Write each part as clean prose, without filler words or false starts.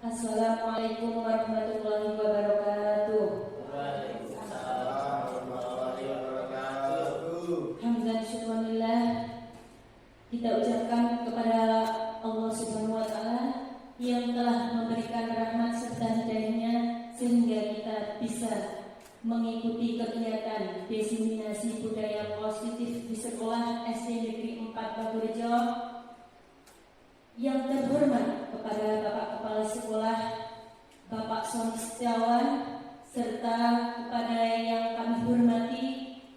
Assalamualaikum warahmatullahi wabarakatuh. Waalaikumsalam warahmatullahi wabarakatuh. Hamdan syukurillah, kita ucapkan kepada Allah Subhanahu wa Ta'ala yang telah memberikan rahmat serta hidayahnya sehingga kita bisa mengikuti kegiatan diseminasi budaya positif di sekolah SD Negeri 4 Bagurejo. Yang terhormat kepada Bapak Kepala Sekolah Bapak Sony Setiawan, serta kepada yang kami hormati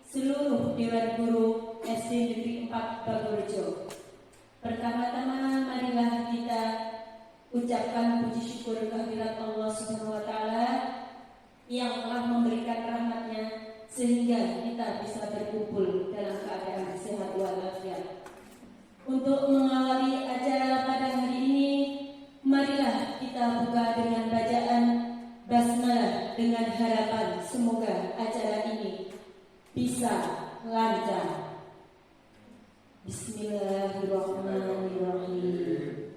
seluruh Dewan Guru SD Negeri 4 Bagurejo. Pertama-tama marilah kita ucapkan puji syukur kehadirat Allah Subhanahu wa Ta'ala yang telah memberikan rahmatnya sehingga kita bisa berkumpul dalam keadaan sehat walafiat. Untuk mengawali acara pada hari ini, marilah kita buka dengan bacaan basmalah dengan harapan semoga acara ini bisa lancar. Bismillahirrahmanirrahim.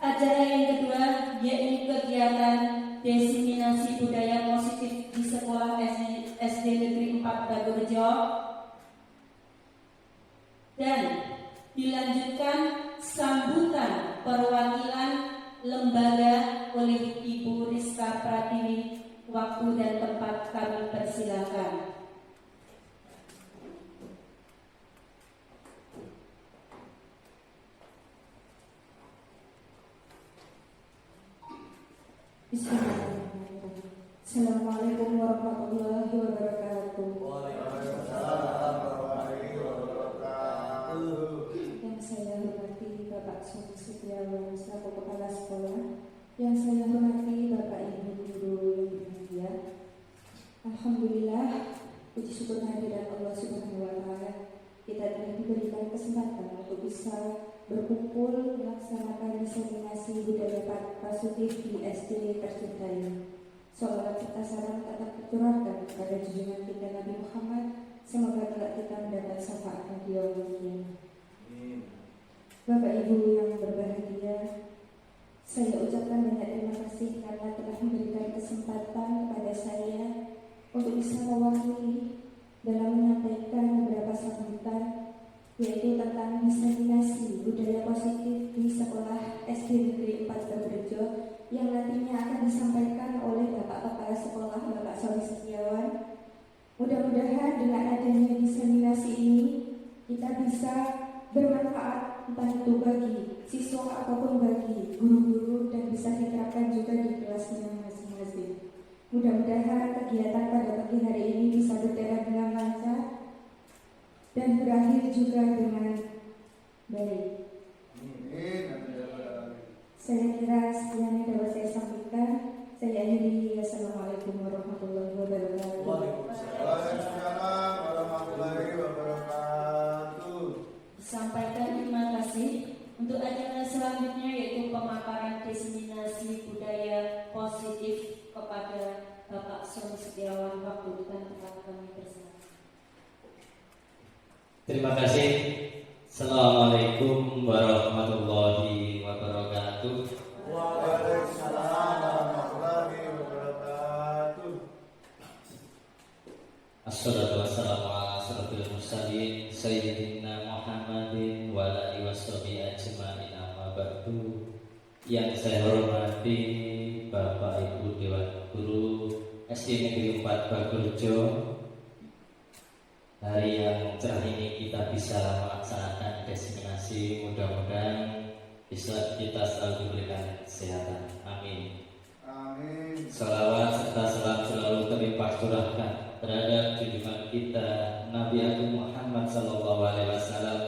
Acara yang kedua yaitu kegiatan diseminasi budaya positif di sekolah SD Negeri 4 Bagurejo, dan dilanjutkan sambutan perwakilan lembaga oleh Ibu Rizka Pratiwi. Waktu dan tempat kami persilakan. Bismillahirrahmanirrahim. Assalamualaikum warahmatullahi wabarakatuh. Waalaikumsalam warahmatullahi wabarakatuh. Yang saya hormati Bapak Sony Setiawan selaku Kepala Sekolah, yang saya hormati Bapak Ibu Guru yang berbahagia. Alhamdulillah, puji syukur kehadirat Allah Subhanahu wa Ta'ala, kita telah diberikan kesempatan untuk bisa berkumpul melaksanakan diseminasi budaya positif di SD tercinta ini. Salawat serta salam tetap tercurahkan kepada junjungan kita Nabi Muhammad. Semoga kelak kita mendapat syafaatnya di yaumil qiyamah. Bapak Ibu yang berbahagia, saya ucapkan banyak terima kasih karena telah memberikan kesempatan kepada saya untuk bisa mewakili dalam menyampaikan beberapa sambutan, yaitu tentang diseminasi budaya positif di sekolah SD Negeri 4 Bagurejo yang nantinya akan disampaikan oleh Bapak Kepala Sekolah Bapak Sony Setiawan. Mudah-mudahan dengan adanya diseminasi ini kita bisa bermanfaat, entah itu bagi siswa ataupun bagi guru-guru, dan bisa diterapkan juga di kelasnya masing-masing. Mudah-mudahan kegiatan pada pagi hari ini bisa berjalan dengan lancar dan berakhir juga dengan baik. Saya kira sekian yang dapat saya sampaikan. Saya akhiri. Assalamualaikum warahmatullahi wabarakatuh. Waalaikumsalam warahmatullahi wabarakatuh. Sampaikan terima kasih. Untuk acara selanjutnya yaitu pemaparan diseminasi budaya positif kepada Bapak Sony Setiawan. Waktu dan tempat kami bersama. Terima kasih. Assalamualaikum warahmatullahi wabarakatuh. Waalaikumsalam warahmatullahi wabarakatuh. Assalatu wassalamu ala asyrafil mursalin sayyidina Muhammadin wa ala alihi washabihi ajmain, amma ba'du. Yang saya hormati Bapak Ibu Dewan Guru SD Negeri 4 Bagurejo, hari yang cerah ini kita bisa melaksanakan diseminasi. Mudah-mudahan bisa kita selalu diberikan kesehatan. Amin. Amin. Salawat serta salam selalu terlimpah curahkan terhadap junjungan kita Nabi Agung Muhammad Sallallahu Alaihi Wasallam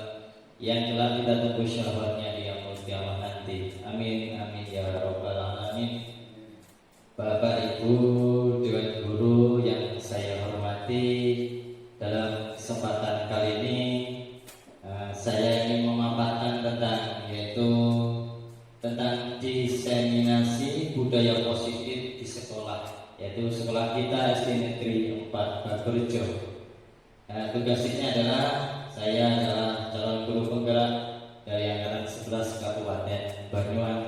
yang telah kita tunggu syafaatnya di yaumul qiyamah nanti. Amin amin ya rabbal alamin. Bapak Ibu Dewan Guru yang saya hormati, dalam kesempatan kali ini saya ingin memaparkan tentang diseminasi budaya positif di sekolah, yaitu sekolah kita SD Negeri 4 Bagurejo. Tugas ini adalah saya adalah calon guru penggerak dari angkatan 11 Kabupaten Banyuwangi.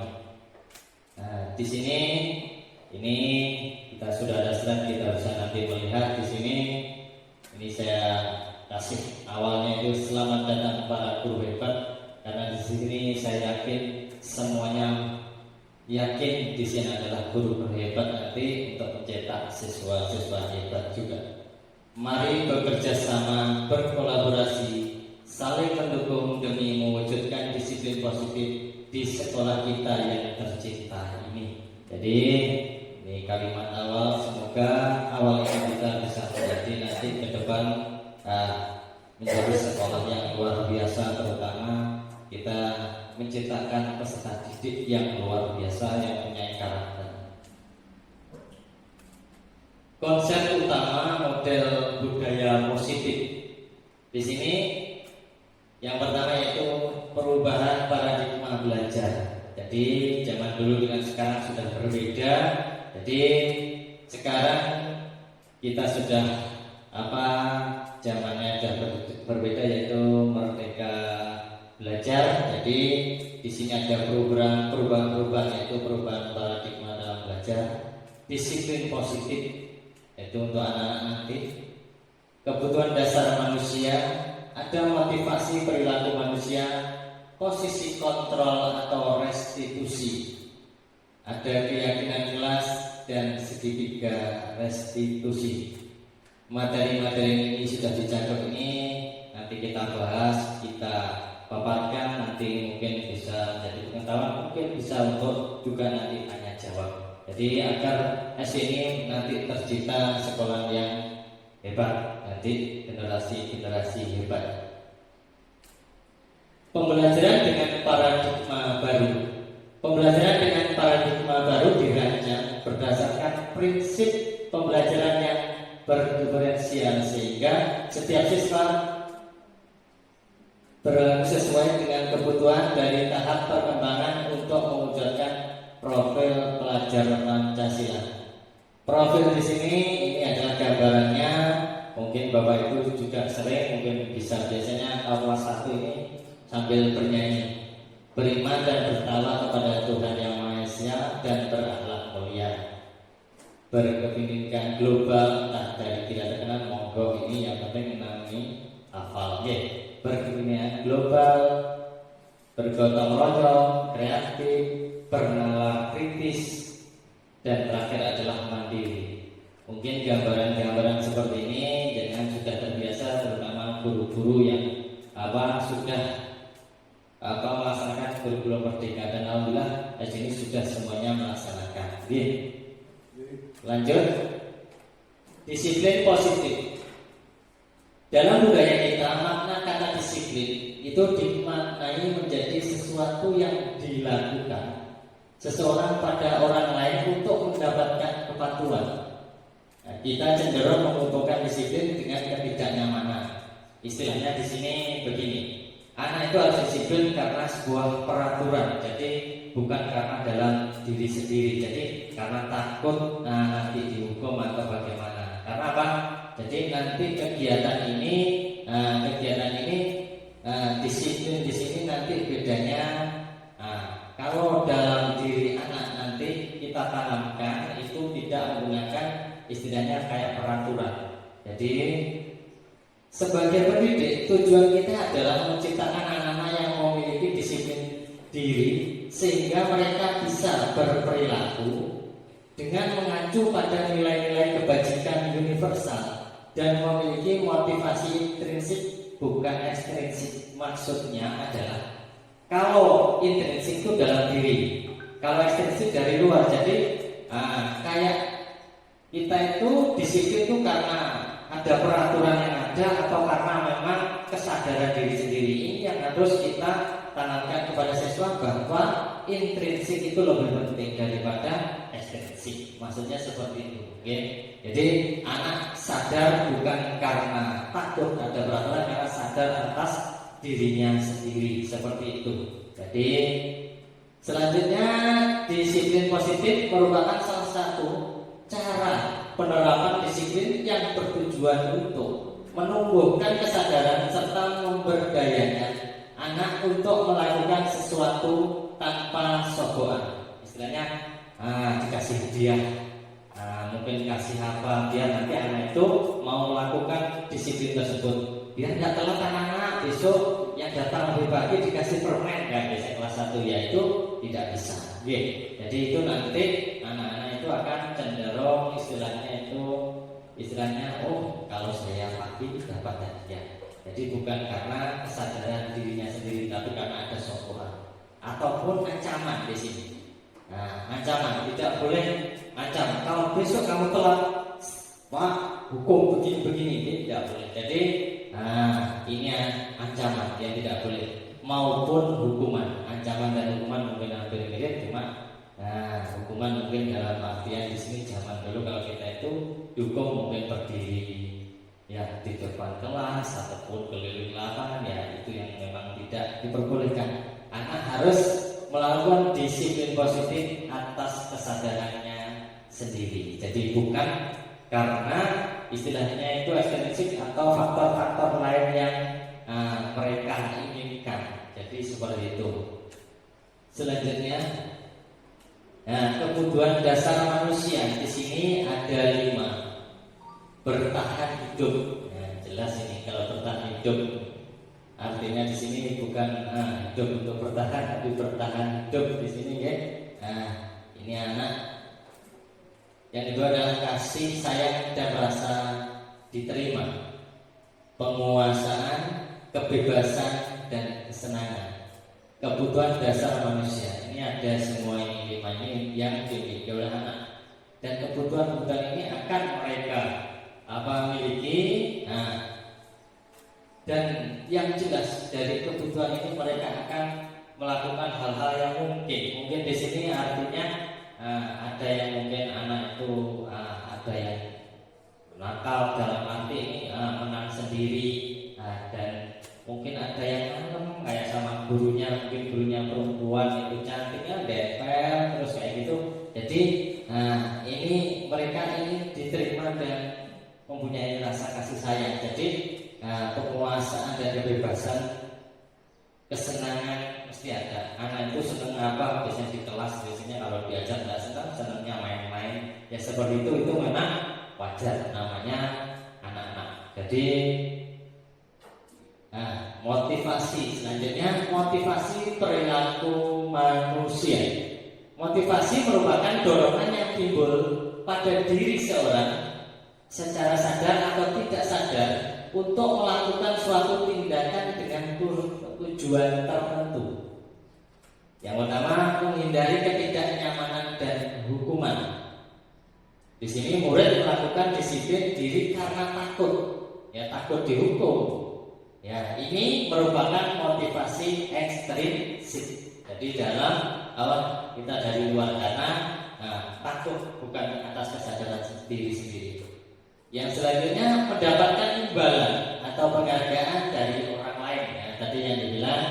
di sini ini kita sudah ada slide, kita bisa nanti melihat di sini. Ini saya kasih awalnya itu selamat datang para guru hebat, karena di sini saya yakin semuanya yakin di sini adalah guru hebat nanti untuk mencetak siswa-siswa hebat juga. Mari bekerja sama, berkolaborasi, saling mendukung demi mewujudkan disiplin positif di sekolah kita yang tercinta ini. Jadi ini kalimat awal, semoga awal ini kita bisa menjadi nanti ke depan menjadi sekolah yang luar biasa, terutama kita menciptakan peserta didik yang luar biasa yang punya karakter. Konsep utama model budaya positif di sini yang pertama yaitu perubahan paradigma belajar. Jadi zaman dulu dengan sekarang sudah berbeda. Jadi sekarang kita sudah zamannya sudah berbeda, yaitu merdeka belajar. Jadi di sini ada perubahan yaitu perubahan paradigma dalam belajar, disiplin positif yaitu untuk anak-anak nanti, kebutuhan dasar manusia, ada motivasi perilaku manusia, posisi kontrol atau restitusi, ada keyakinan kelas dan segitiga restitusi. Materi-materi ini sudah dicakup, ini nanti kita bahas, kita paparkan, nanti mungkin bisa jadi pengetahuan, mungkin bisa untuk juga nanti tanya jawab. Jadi agar ini nanti tercipta sekolah yang hebat, nanti generasi hebat. Pembelajaran dengan paradigma baru. Pembelajaran dengan paradigma baru dirancang berdasarkan prinsip pembelajaran yang berdiferensial, sehingga setiap siswa sesuai dengan kebutuhan dari tahap perkembangan untuk mewujudkan profil pelajar Pancasila. Profil di sini ini adalah gambarannya. Mungkin Bapak Ibu juga sering, mungkin bisa biasanya kelas 1 ini sambil bernyanyi, beriman dan bertakwa kepada Tuhan Yang Maha Esa dan berakhlak mulia, berkepentingan global, entah dari tidak terkenal, monggo ini yang penting nanti hafal. Berkepentingan global, bergotong royong, kreatif, bernalar kritis, dan terakhir adalah mandiri. Mungkin gambaran-gambaran seperti ini jangan sudah terbiasa, terutama guru-guru yang sudah melaksanakan kurikulum merdeka, dan alhamdulillah di sini sudah semuanya melaksanakan. Lanjut, disiplin positif. Dalam budaya kita, makna kata disiplin itu dimaknai menjadi sesuatu yang dilakukan seseorang pada orang lain untuk mendapatkan kepatuhan. Kita cenderung mengumpulkan disiplin dengan ketidaknyamanan. Istilahnya di sini begini, anak itu harus disiplin karena sebuah peraturan, jadi bukan karena dalam diri sendiri. Jadi karena takut nanti dihukum atau bagaimana. Karena apa? Jadi nanti kegiatan ini disiplin di sini nanti bedanya. Kalau dalam diri anak nanti kita tanamkan itu tidak menggunakan istilahnya kayak peraturan. Jadi sebagai pendidik, tujuan kita adalah menciptakan anak-anak yang memiliki disiplin diri, sehingga mereka bisa berperilaku dengan mengacu pada nilai-nilai kebajikan universal dan memiliki motivasi intrinsik bukan ekstrinsik. Maksudnya adalah kalau intrinsik itu dalam diri, kalau ekstrinsik dari luar. Jadi kayak kita itu disiplin itu karena ada peraturan yang ada atau karena memang kesadaran diri sendiri. Ini yang harus kita tanamkan kepada siswa, bahwa intrinsik itu lebih penting daripada ekstrinsik. Maksudnya seperti itu. Jadi anak sadar bukan karena takut ada peraturan, karena sadar atas dirinya sendiri, seperti itu. Jadi selanjutnya, disiplin positif merupakan salah satu cara penerapan disiplin yang bertujuan untuk menumbuhkan kesadaran serta memberdayakan anak untuk melakukan sesuatu tanpa sogokan. Istilahnya dikasih hadiah, mungkin kasih apa biar nanti anak itu mau melakukan disiplin tersebut, biar nggak telat anak-anak besok yang datang lebih pagi dikasih permen kan biasanya kelas 1 ya, itu tidak bisa. Jadi itu nanti anak-anak itu akan cenderung istilahnya oh kalau saya pagi dapat hadiah. Jadi bukan karena kesadaran dirinya sendiri, tapi karena ada syukuran ataupun ancaman di sini. Ancaman tidak boleh ancam. Kalau besok kamu telat, Pak, hukum begini tidak boleh. Jadi ini ancaman yang tidak boleh, maupun hukuman. Ancaman dan hukuman mungkin hampir mirip, cuma hukuman mungkin dalam artian di sini zaman dulu kalau kita itu dihukum mungkin berdiri ya di depan kelas ataupun keliling lapangan, ya itu yang memang tidak diperbolehkan. Anak harus melakukan disiplin positif atas kesadarannya sendiri. Jadi bukan karena istilahnya itu ekstrinsik atau faktor-faktor lain yang mereka inginkan. Jadi seperti itu. Selanjutnya, kebutuhan dasar manusia di sini ada 5. Bertahan hidup. Jelas ini kalau bertahan hidup artinya di sini bukan hidup untuk bertahan, tapi bertahan hidup di sini ya. Ini anak. Yang kedua adalah kasih sayang dan rasa diterima, penguasaan, kebebasan dan kesenangan. Kebutuhan dasar manusia ini ada semua ini 5 ini yang dimiliki oleh anak, dan kebutuhan ini akan mereka miliki. Dan yang jelas dari kebutuhan ini mereka akan melakukan hal-hal yang mungkin di sini artinya ada yang mungkin anak itu ada yang nakal dalam arti menang sendiri, dan mungkin ada yang kayak sama gurunya, mungkin gurunya perempuan itu cantiknya dempel terus kayak gitu. Jadi ini mereka ini diterima dan mempunyai rasa kasih sayang. Jadi penguasaan dan kebebasan, kesenangan mesti ada. Anak itu senang apa biasanya di kelas, biasanya kalau diajar nggak senangnya main-main. Ya seperti itu memang wajar, namanya anak-anak. Jadi motivasi selanjutnya, motivasi perilaku manusia. Motivasi merupakan dorongan yang timbul pada diri seorang secara sadar atau tidak sadar untuk melakukan suatu tindakan dengan tujuan tertentu. Yang pertama, menghindari ketidaknyamanan dan hukuman. Di sini murid melakukan disiplin diri karena takut dihukum. Ya, ini merupakan motivasi ekstrinsik. Jadi dalam awal kita dari luar karena takut, bukan atas kesadaran diri sendiri. Yang selanjutnya, mendapatkan imbalan atau penghargaan dari orang lain. Ya, tadi yang dibilang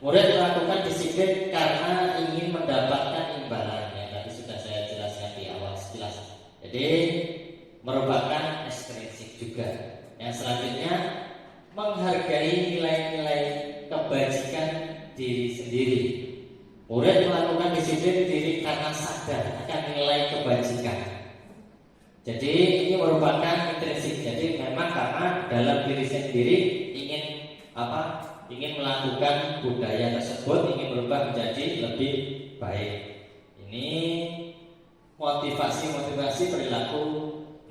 murid melakukan disiplin karena ingin mendapatkan imbalan. Ya, tadi sudah saya jelaskan di awal sekilas. Jadi merupakan ekstrinsik juga. Yang selanjutnya, menghargai nilai-nilai kebajikan diri sendiri. Murid melakukan disiplin diri karena sadar akan nilai kebajikan. Jadi ini merupakan intrinsik. Jadi memang karena dalam diri sendiri ingin melakukan budaya tersebut, ingin berubah menjadi lebih baik. Ini motivasi perilaku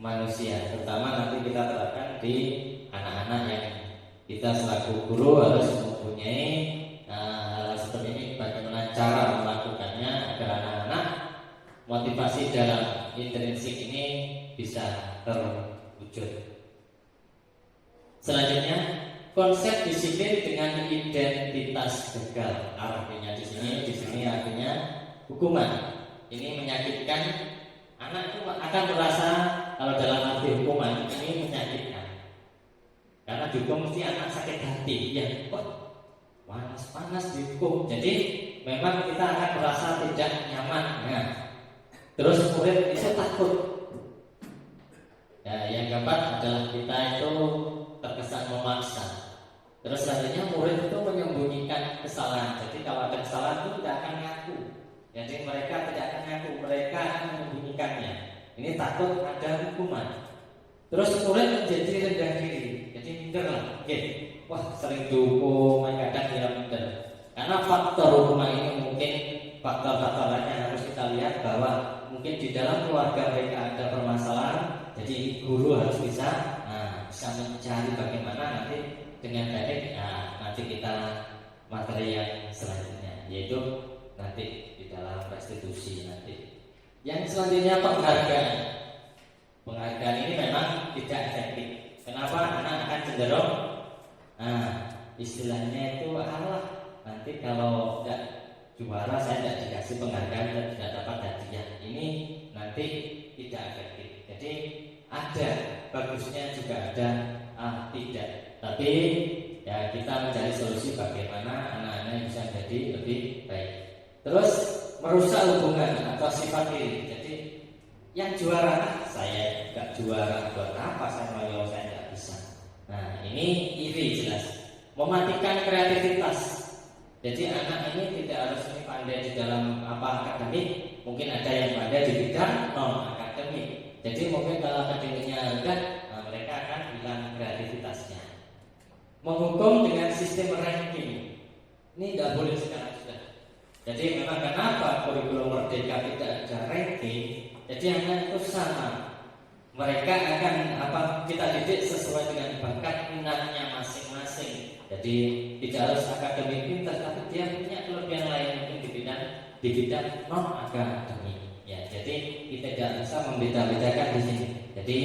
manusia. Terutama nanti kita terapkan di anak-anak yang kita selaku guru harus mempunyai hal seperti ini. Bagaimana cara melakukannya agar anak-anak motivasi dalam intrinsik ini bisa terwujud. Selanjutnya, konsep disiplin dengan identitas gagal. Artinya di sini artinya hukuman. Ini menyakitkan. Anak itu akan merasa kalau dalam arti hukuman ini menyakitkan. Karena dihukum mesti anak sakit hati. Ya, kok panas dihukum. Jadi memang kita akan merasa tidak nyaman. Terus murid itu takut. Ya, yang keempat adalah kita itu terkesan memaksa. Terus selanjutnya murid itu menyembunyikan kesalahan. Jadi kalau ada kesalahan itu tidak akan ngaku. Jadi mereka tidak akan ngaku, mereka akan menyembunyikannya. Ini takut ada hukuman. Terus murid menjadi rendah diri, jadi minder lah. Wah sering dihukum, kadang dia minder. Karena faktor hukuman ini mungkin faktor-faktor lain yang harus kita lihat bahwa mungkin di dalam keluarga mereka ada permasalahan. Jadi guru harus bisa mencari bagaimana nanti dengan baik. Nanti kita materi yang selanjutnya, yaitu nanti di dalam restitusi nanti. Yang selanjutnya penghargaan. Penghargaan ini memang tidak efektif. Kenapa? Anak akan cenderung istilahnya itu nanti kalau tidak juara saya tidak dikasih penghargaan dan tidak dapat hadiah. Ini nanti tidak efektif. Jadi ada bagusnya juga ada tidak. Tapi ya kita mencari solusi bagaimana anak-anak bisa jadi lebih baik. Terus merusak hubungan atau sifat diri. Jadi yang juara saya nggak juara, buat apa saya mau, saya nggak bisa. Nah ini iri jelas, mematikan kreativitas. Jadi anak ini tidak harus pandai di dalam akademik, mungkin ada yang pandai di bidang non akademik. Jadi mungkin kalau akademiknya rendah, mereka akan hilang kreativitasnya. Menghukum dengan sistem ranking, ini tidak boleh sekarang sudah. Jadi memang kenapa kurikulum merdeka tidak ada ranking? Jadi anak itu sama, mereka akan kita didik sesuai dengan bakat minatnya masing-masing. Jadi tidak harus akademik pintar, tapi dia punya kelebihan lain mungkin di bidang non akademik. Ya, jadi kita tidak bisa membeda-bedakan di sini. Jadi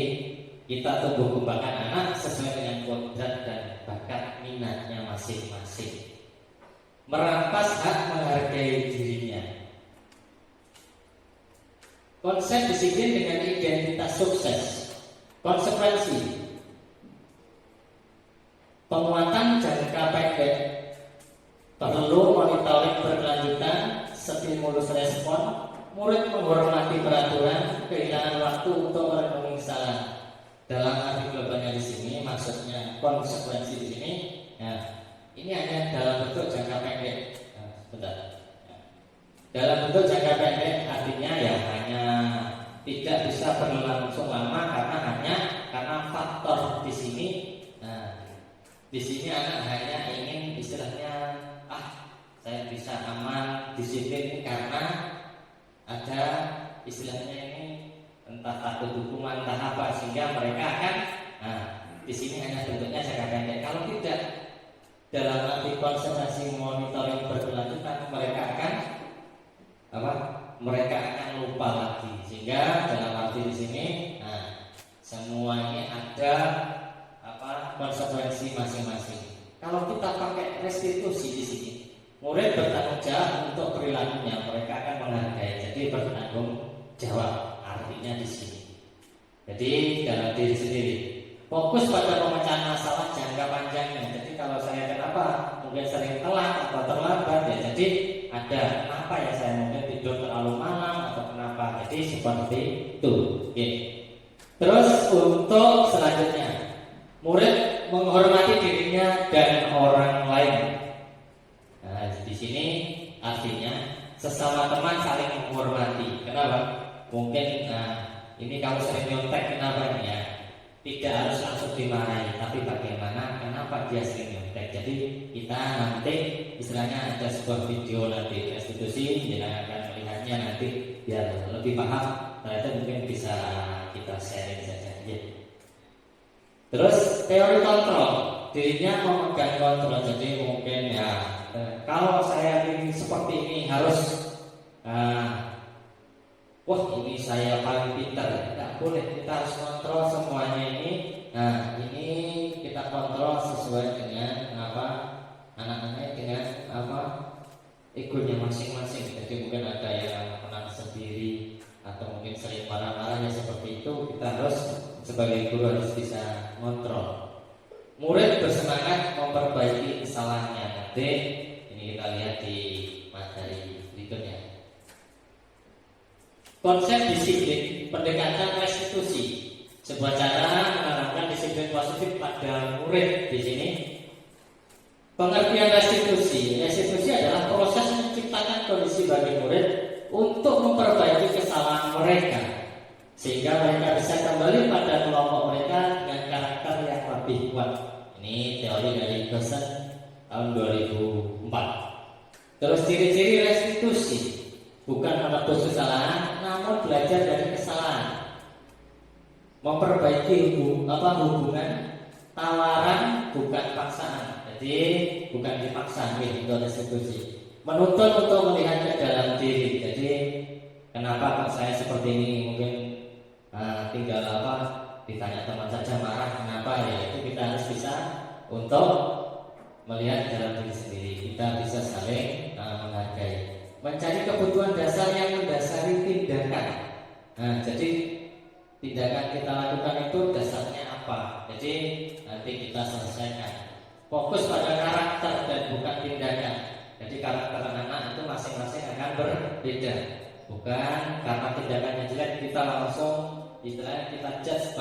kita tumbuh kembangkan anak sesuai dengan kodrat dan bakat minatnya masing-masing. Merampas hak menghargai dirinya. Konsep disiplin dengan identitas sukses. Konsekuensi. Penguatan jangka pendek. Perlu monitoring berkelanjutan, stimulus respon. Murid menghormati peraturan, kehilangan waktu untuk merenungi salah. Dalam arti globalnya di sini, maksudnya konsekuensi di sini. Ini hanya dalam bentuk jangka pendek. Dalam bentuk jangka pendek artinya ya hanya tidak bisa berlangsung lama karena faktor di sini. Di sini anak hanya ingin istilahnya saya bisa aman disiplin karena ada istilahnya ini entah takut hukuman entah apa, sehingga mereka akan di sini hanya bentuknya jangka pendek. Kalau tidak dalam arti konsentrasi monitoring berkelanjutan, mereka akan lupa lagi, sehingga dalam arti di sini semuanya ada konsekuensi masing-masing. Kalau kita pakai restitusi di sini, murid bertanggung jawab untuk perilakunya, mereka akan menghargai. Jadi bertanggung jawab artinya di sini. Jadi dalam diri sendiri, fokus pada pemecahan masalah jangka panjangnya. Jadi kalau saya kenapa mungkin sering telat atau terlambat ya, jadi ada kenapa ya saya mungkin tidur terlalu malam atau kenapa. Jadi seperti itu. Oke. Terus untuk selanjutnya, murid menghormati dirinya dan orang lain. Nah, di sini artinya sesama teman saling menghormati. Kenapa? Mungkin ini kamu sering nyontek, kenapa ya? Tidak harus langsung dimarahi, tapi bagaimana, kenapa dia sering nyontek. Jadi kita nanti istilahnya ada sebuah video nanti restitusi, kita akan melihatnya nanti biar lebih paham. Ternyata mungkin bisa kita sharing saja. Ya. Terus teori kontrol, dirinya memegang kontrol. Jadi mungkin ya kalau saya ingin seperti ini harus wah ini saya paling pintar, tidak boleh. Kita harus kontrol semuanya ini. Nah ini kita kontrol sesuai dengan anak-anaknya dengan egonya masing-masing. Jadi mungkin ada yang menang sendiri atau mungkin sering marah-marahnya seperti itu. Kita harus sebagai guru harus bisa kontrol. Murid bersemangat memperbaiki kesalahannya. Nanti ini kita lihat di materi berikutnya. Konsep disiplin, pendekatan restitusi, sebuah cara menanamkan disiplin positif pada murid di sini. Pengertian restitusi adalah proses menciptakan kondisi bagi murid untuk memperbaiki kesalahan mereka sehingga mereka bisa kembali pada kelompok mereka dengan karakter yang lebih kuat. Ini teori dari Gosen tahun 2004. Terus ciri-ciri restitusi, bukan menebus kesalahan, namun belajar dari kesalahan. Memperbaiki hubungan, tawaran bukan paksaan. Jadi bukan dipaksa gitu restitusi. Menuntut untuk melihat ke dalam diri. Jadi kenapa kok saya seperti ini? Mungkin tinggal ditanya teman saja marah, kenapa ya? Itu kita harus bisa untuk melihat dalam diri sendiri. Kita bisa saling menghargai. Mencari kebutuhan dasar yang mendasari tindakan. Jadi tindakan kita lakukan itu dasarnya apa? Jadi nanti kita selesaikan. Fokus pada karakter dan bukan tindakan. Jadi karakter anak itu masing-masing akan berbeda. Bukan karena tindakannya jelek kita langsung istilahnya kita judge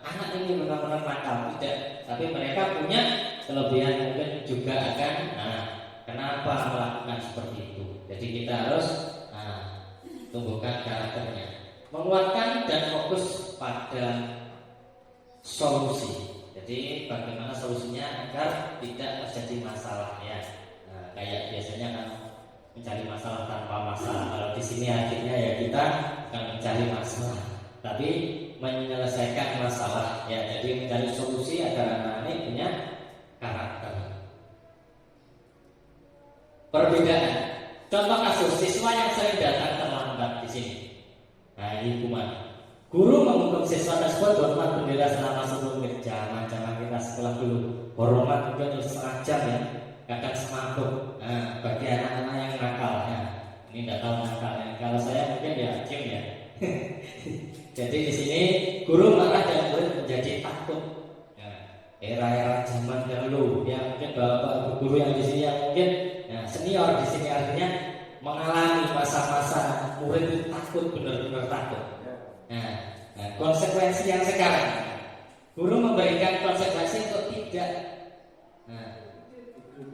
anak ini benar-benar nakal, tidak. Tapi mereka punya kelebihan mungkin juga akan kenapa melakukan seperti itu. Jadi kita harus tumbuhkan karakternya, menguatkan dan fokus pada solusi. Jadi bagaimana solusinya agar tidak terjadi masalah ya. Kayak biasanya kan mencari masalah tanpa masalah. Kalau di sini artinya ya kita akan mencari masalah, tapi menyelesaikan masalah ya. Jadi mencari solusi agar anak ini punya karakter. Perbedaan. Contoh kasus siswa yang sering datang terlambat di sini. Nah, ini hukuman. Guru menghukum siswa tersebut hormat bendera selama 10 menit. Jangan kita sekolah dulu. Hormat mungkin setengah jam ya. Kadang semabuk. Bagi anak-anak yang nakal ya. Ini tidak tahu nakalnya. Kalau saya mungkin ya hakim ya. Jadi di sini guru marah dan murid menjadi takut. Era-era zaman dahulu ya, mungkin bapak guru yang di sini yang mungkin senior di sini artinya mengalami masa-masa murid itu takut, benar-benar takut. Konsekuensi yang sekarang guru memberikan konsekuensi untuk tidak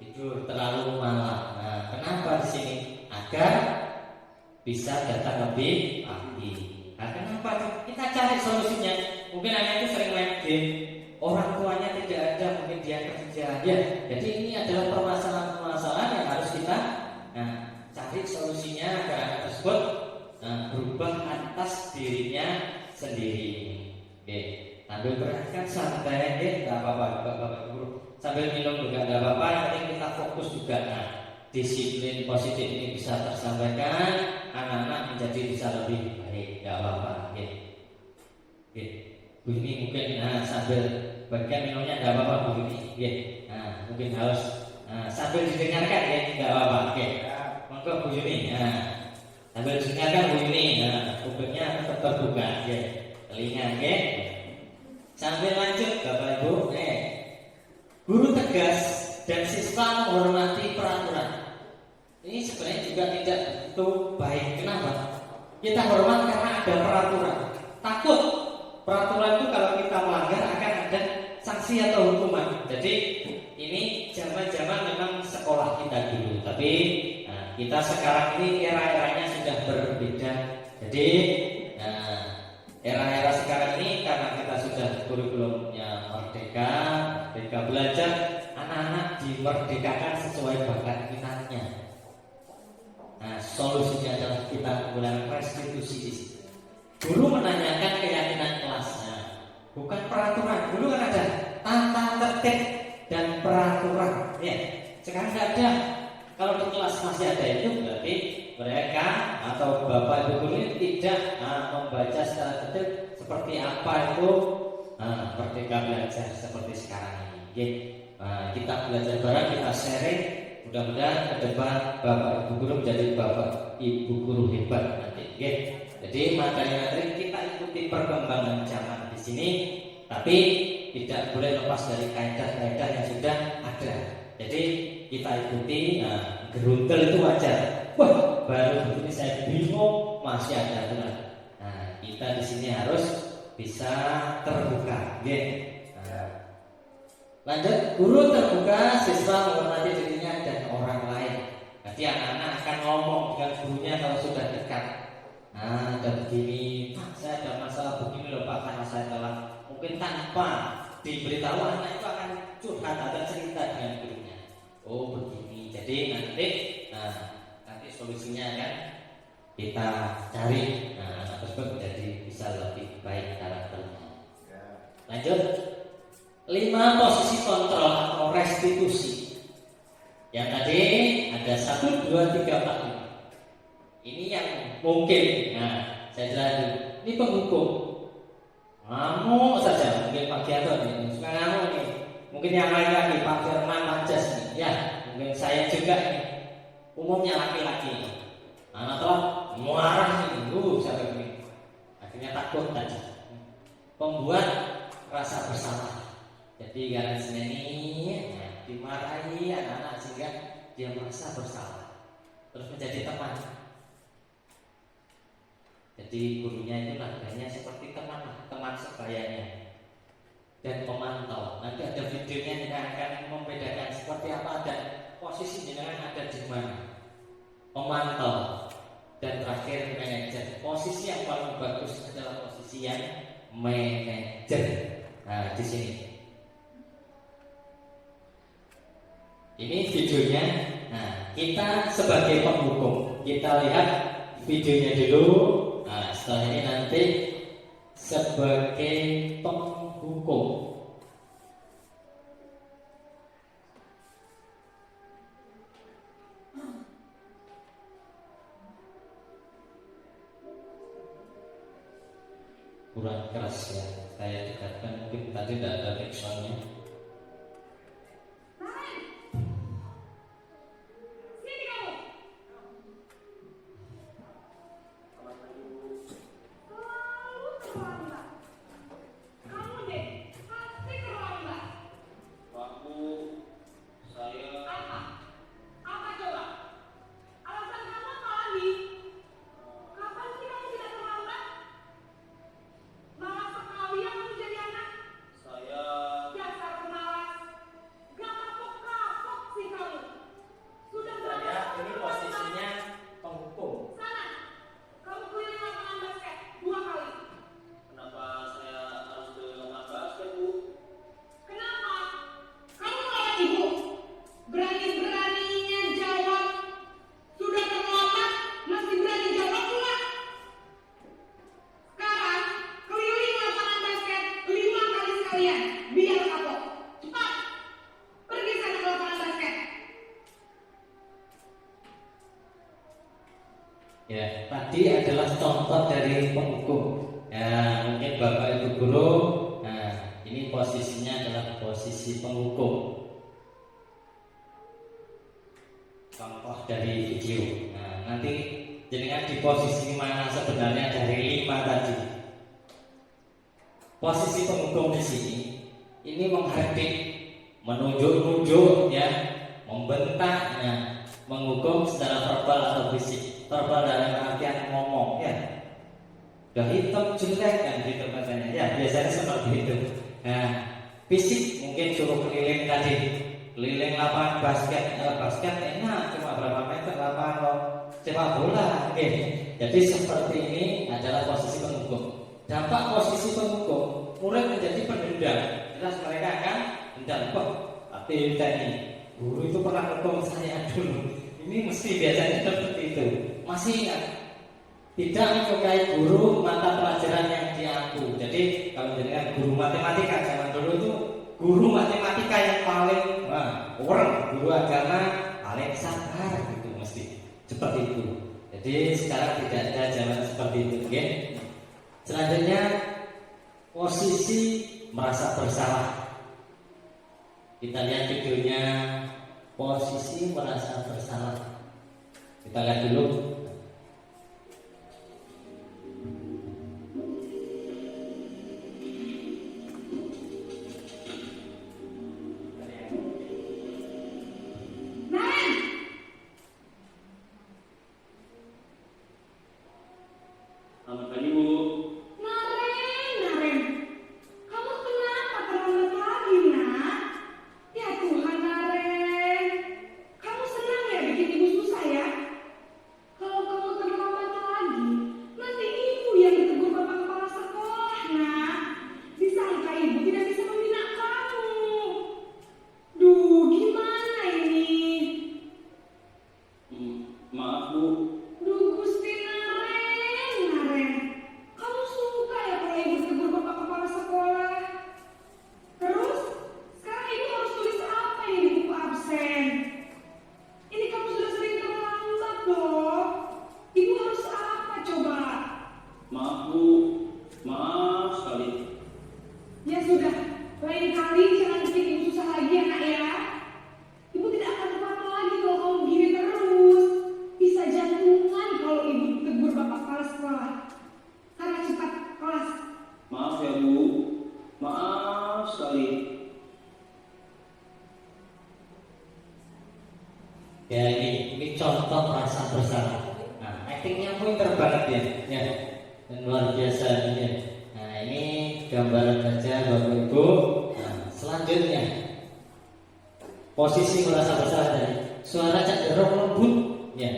tidur terlalu malam. Kenapa di sini? Agar bisa datang lebih pagi. Kenapa? Kita cari solusinya. Mungkin anak itu sering main game, orang tuanya tidak ada, mungkin dia kerja. Ya, jadi ini adalah permasalahan-permasalahan yang harus kita cari solusinya agar anak tersebut berubah atas dirinya sendiri. Oke, sambil berangkat santai, nggak apa-apa, bapak guru. Sambil minum juga nggak apa-apa. Yang penting kita fokus juga. Disiplin positif ini bisa tersampaikan, anak-anak menjadi bisa lebih baik, nggak apa-apa. Oke. Bu ini mungkin sambil bagian minumnya nggak apa-apa Bu ini. Mungkin harus sambil didengarkan ya, nggak apa-apa. Oke. Monggo Bu Yuni. Sambil didengarkan Bu Yuni. Kupingnya tetap terbuka. Telinga. Sambil lanjut Bapak Ibu. Guru tegas dan siswa menghormati peraturan. Ini sebenarnya juga tidak begitu baik. Kenapa? Kita hormat karena ada peraturan. Takut peraturan itu kalau kita melanggar akan ada sanksi atau hukuman. Jadi ini zaman-zaman memang sekolah kita dulu. Tapi kita sekarang ini era-eranya sudah berbeda. Jadi era-era sekarang ini karena kita sudah kurikulumnya merdeka belajar, anak-anak dimerdekakan sesuai bakat minatnya. Solusinya adalah kita menggunakan restitusi. Guru menanyakan keyakinan kelasnya, bukan peraturan. Dulu kan ada tata tertib dan peraturan. Sekarang tidak ada. Kalau di kelas masih ada itu berarti mereka atau bapak ibu guru ini tidak membaca secara detail seperti apa itu merdeka belajar seperti sekarang ini. Kita belajar bareng, kita sharing. Mudah-mudahan ke depan bapak ibu guru menjadi bapak ibu guru hebat nanti. Jadi materi-materi kita ikuti perkembangan zaman di sini, tapi tidak boleh lepas dari kaidah-kaidah yang sudah ada. Jadi kita ikuti. Geruntel itu wajar. Wah, baru begini saya bingung, masih ada aturan. Kita di sini harus bisa terbuka. Lanjut, guru terbuka, siswa menghormati dirinya dan orang lain. Nanti anak-anak akan ngomong dengan gurunya kalau sudah dekat. Nah, ada begini, Pak, saya ada masalah begini loh Pak, karena saya telah mungkin tanpa diberitahu anak itu akan curhat atau cerita dengan gurunya. Oh begini, jadi nanti solusinya kan kita cari. Nah, anak tersebut jadi bisa lebih baik karakternya. Lanjut, 5 posisi kontrol atau restitusi. Yang tadi ada 1, 2, 3, 4, 5. Ini yang mungkin. Nah, saya jelaskan. Ini penghukum. Ngamuk saja, mungkin Pak Giaton ini suka ngamuk nih. Mungkin yang lain lagi Pak Firman, Pak Jas nih. Ya, mungkin saya juga nih. Umumnya laki-laki. Anak telah marah nih, saya begini. Akhirnya takut saja. Pembuat rasa bersalah. Jadi karena ini dimarahi anak-anak sehingga dia merasa bersalah. Terus menjadi teman. Jadi gurunya itu nadanya seperti teman sebayanya dan pemantau. Nanti ada videonya yang akan membedakan seperti apa dan posisi jenengan ada di mana. Pemantau dan terakhir manajer. Posisi yang paling bagus adalah posisi yang manajer. Nah, di sini. Ini videonya. Nah, kita sebagai penghukum, kita lihat videonya dulu. Nah, setelah ini nanti sebagai penghukum. Kurang keras ya, saya dekatkan mungkin tadi tidak ada backsoundnya. Ya, tadi adalah contoh dari penghukum. Ya, mungkin Bapak Ibu guru. Nah, ini posisinya adalah posisi penghukum. Contoh dari video. Nah, nanti jenengan di posisi mana sebenarnya dari 5 tadi. Posisi penghukum di sini ini menghardik, menunjuk-nunjuk, ya, membentak, ya, menghukum secara verbal atau fisik. Verbal dalam artian ngomong, ya, udah hitam jelek kan gitu katanya. Ya, biasanya seperti itu. Nah, fisik mungkin suruh keliling tadi, keliling lapangan basket. Basket enak, cuma berapa meter lapangan sepak bola. Oke. Jadi seperti ini adalah posisi penghukum. Dampak posisi penghukum, murid menjadi pendendam. Jelas mereka akan dendam. Kok tapi tadi guru itu pernah hukum saya dulu. Ini mesti biasanya seperti itu. Masih ingat? Tidak menyukai guru mata pelajaran yang diampu. Jadi kalau jenengan guru matematika zaman dulu itu guru matematika yang paling orang, guru agama paling sabar gitu mesti seperti itu. Jadi sekarang tidak ada zaman seperti itu, okay? Selanjutnya posisi merasa bersalah. Kita lihat videonya. Posisi merasa bersalah. Kita lihat dulu. Selamat pagi, Bu. Naren, kamu kenapa terlambat lagi, Nak? Ya Tuhan, Naren, kamu senang ya bikin ibu susah ya? contoh rasa bersalah. Nah, actingnya pinter banget ya, dan luar biasa ya. Nah, ini gambaran saja Bapak Ibu. Nah, selanjutnya posisi merasa bersalah tadi, suara cenderung lembut, ya,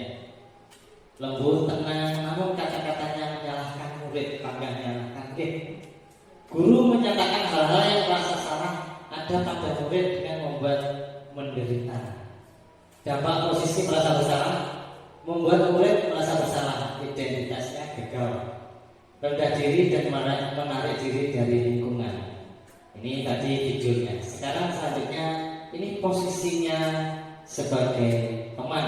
lembut, tenang, namun kata-katanya menyalahkan murid, bangga menyalahkan. Guru menyatakan hal-hal yang merasa salah ada pada murid dengan membuat menderita. Dampak posisi merasa bersalah membuat murid merasa bersalah, identitasnya gagal, rendah diri dan menarik diri dari lingkungan. Ini tadi videonya. Sekarang selanjutnya ini posisinya sebagai teman.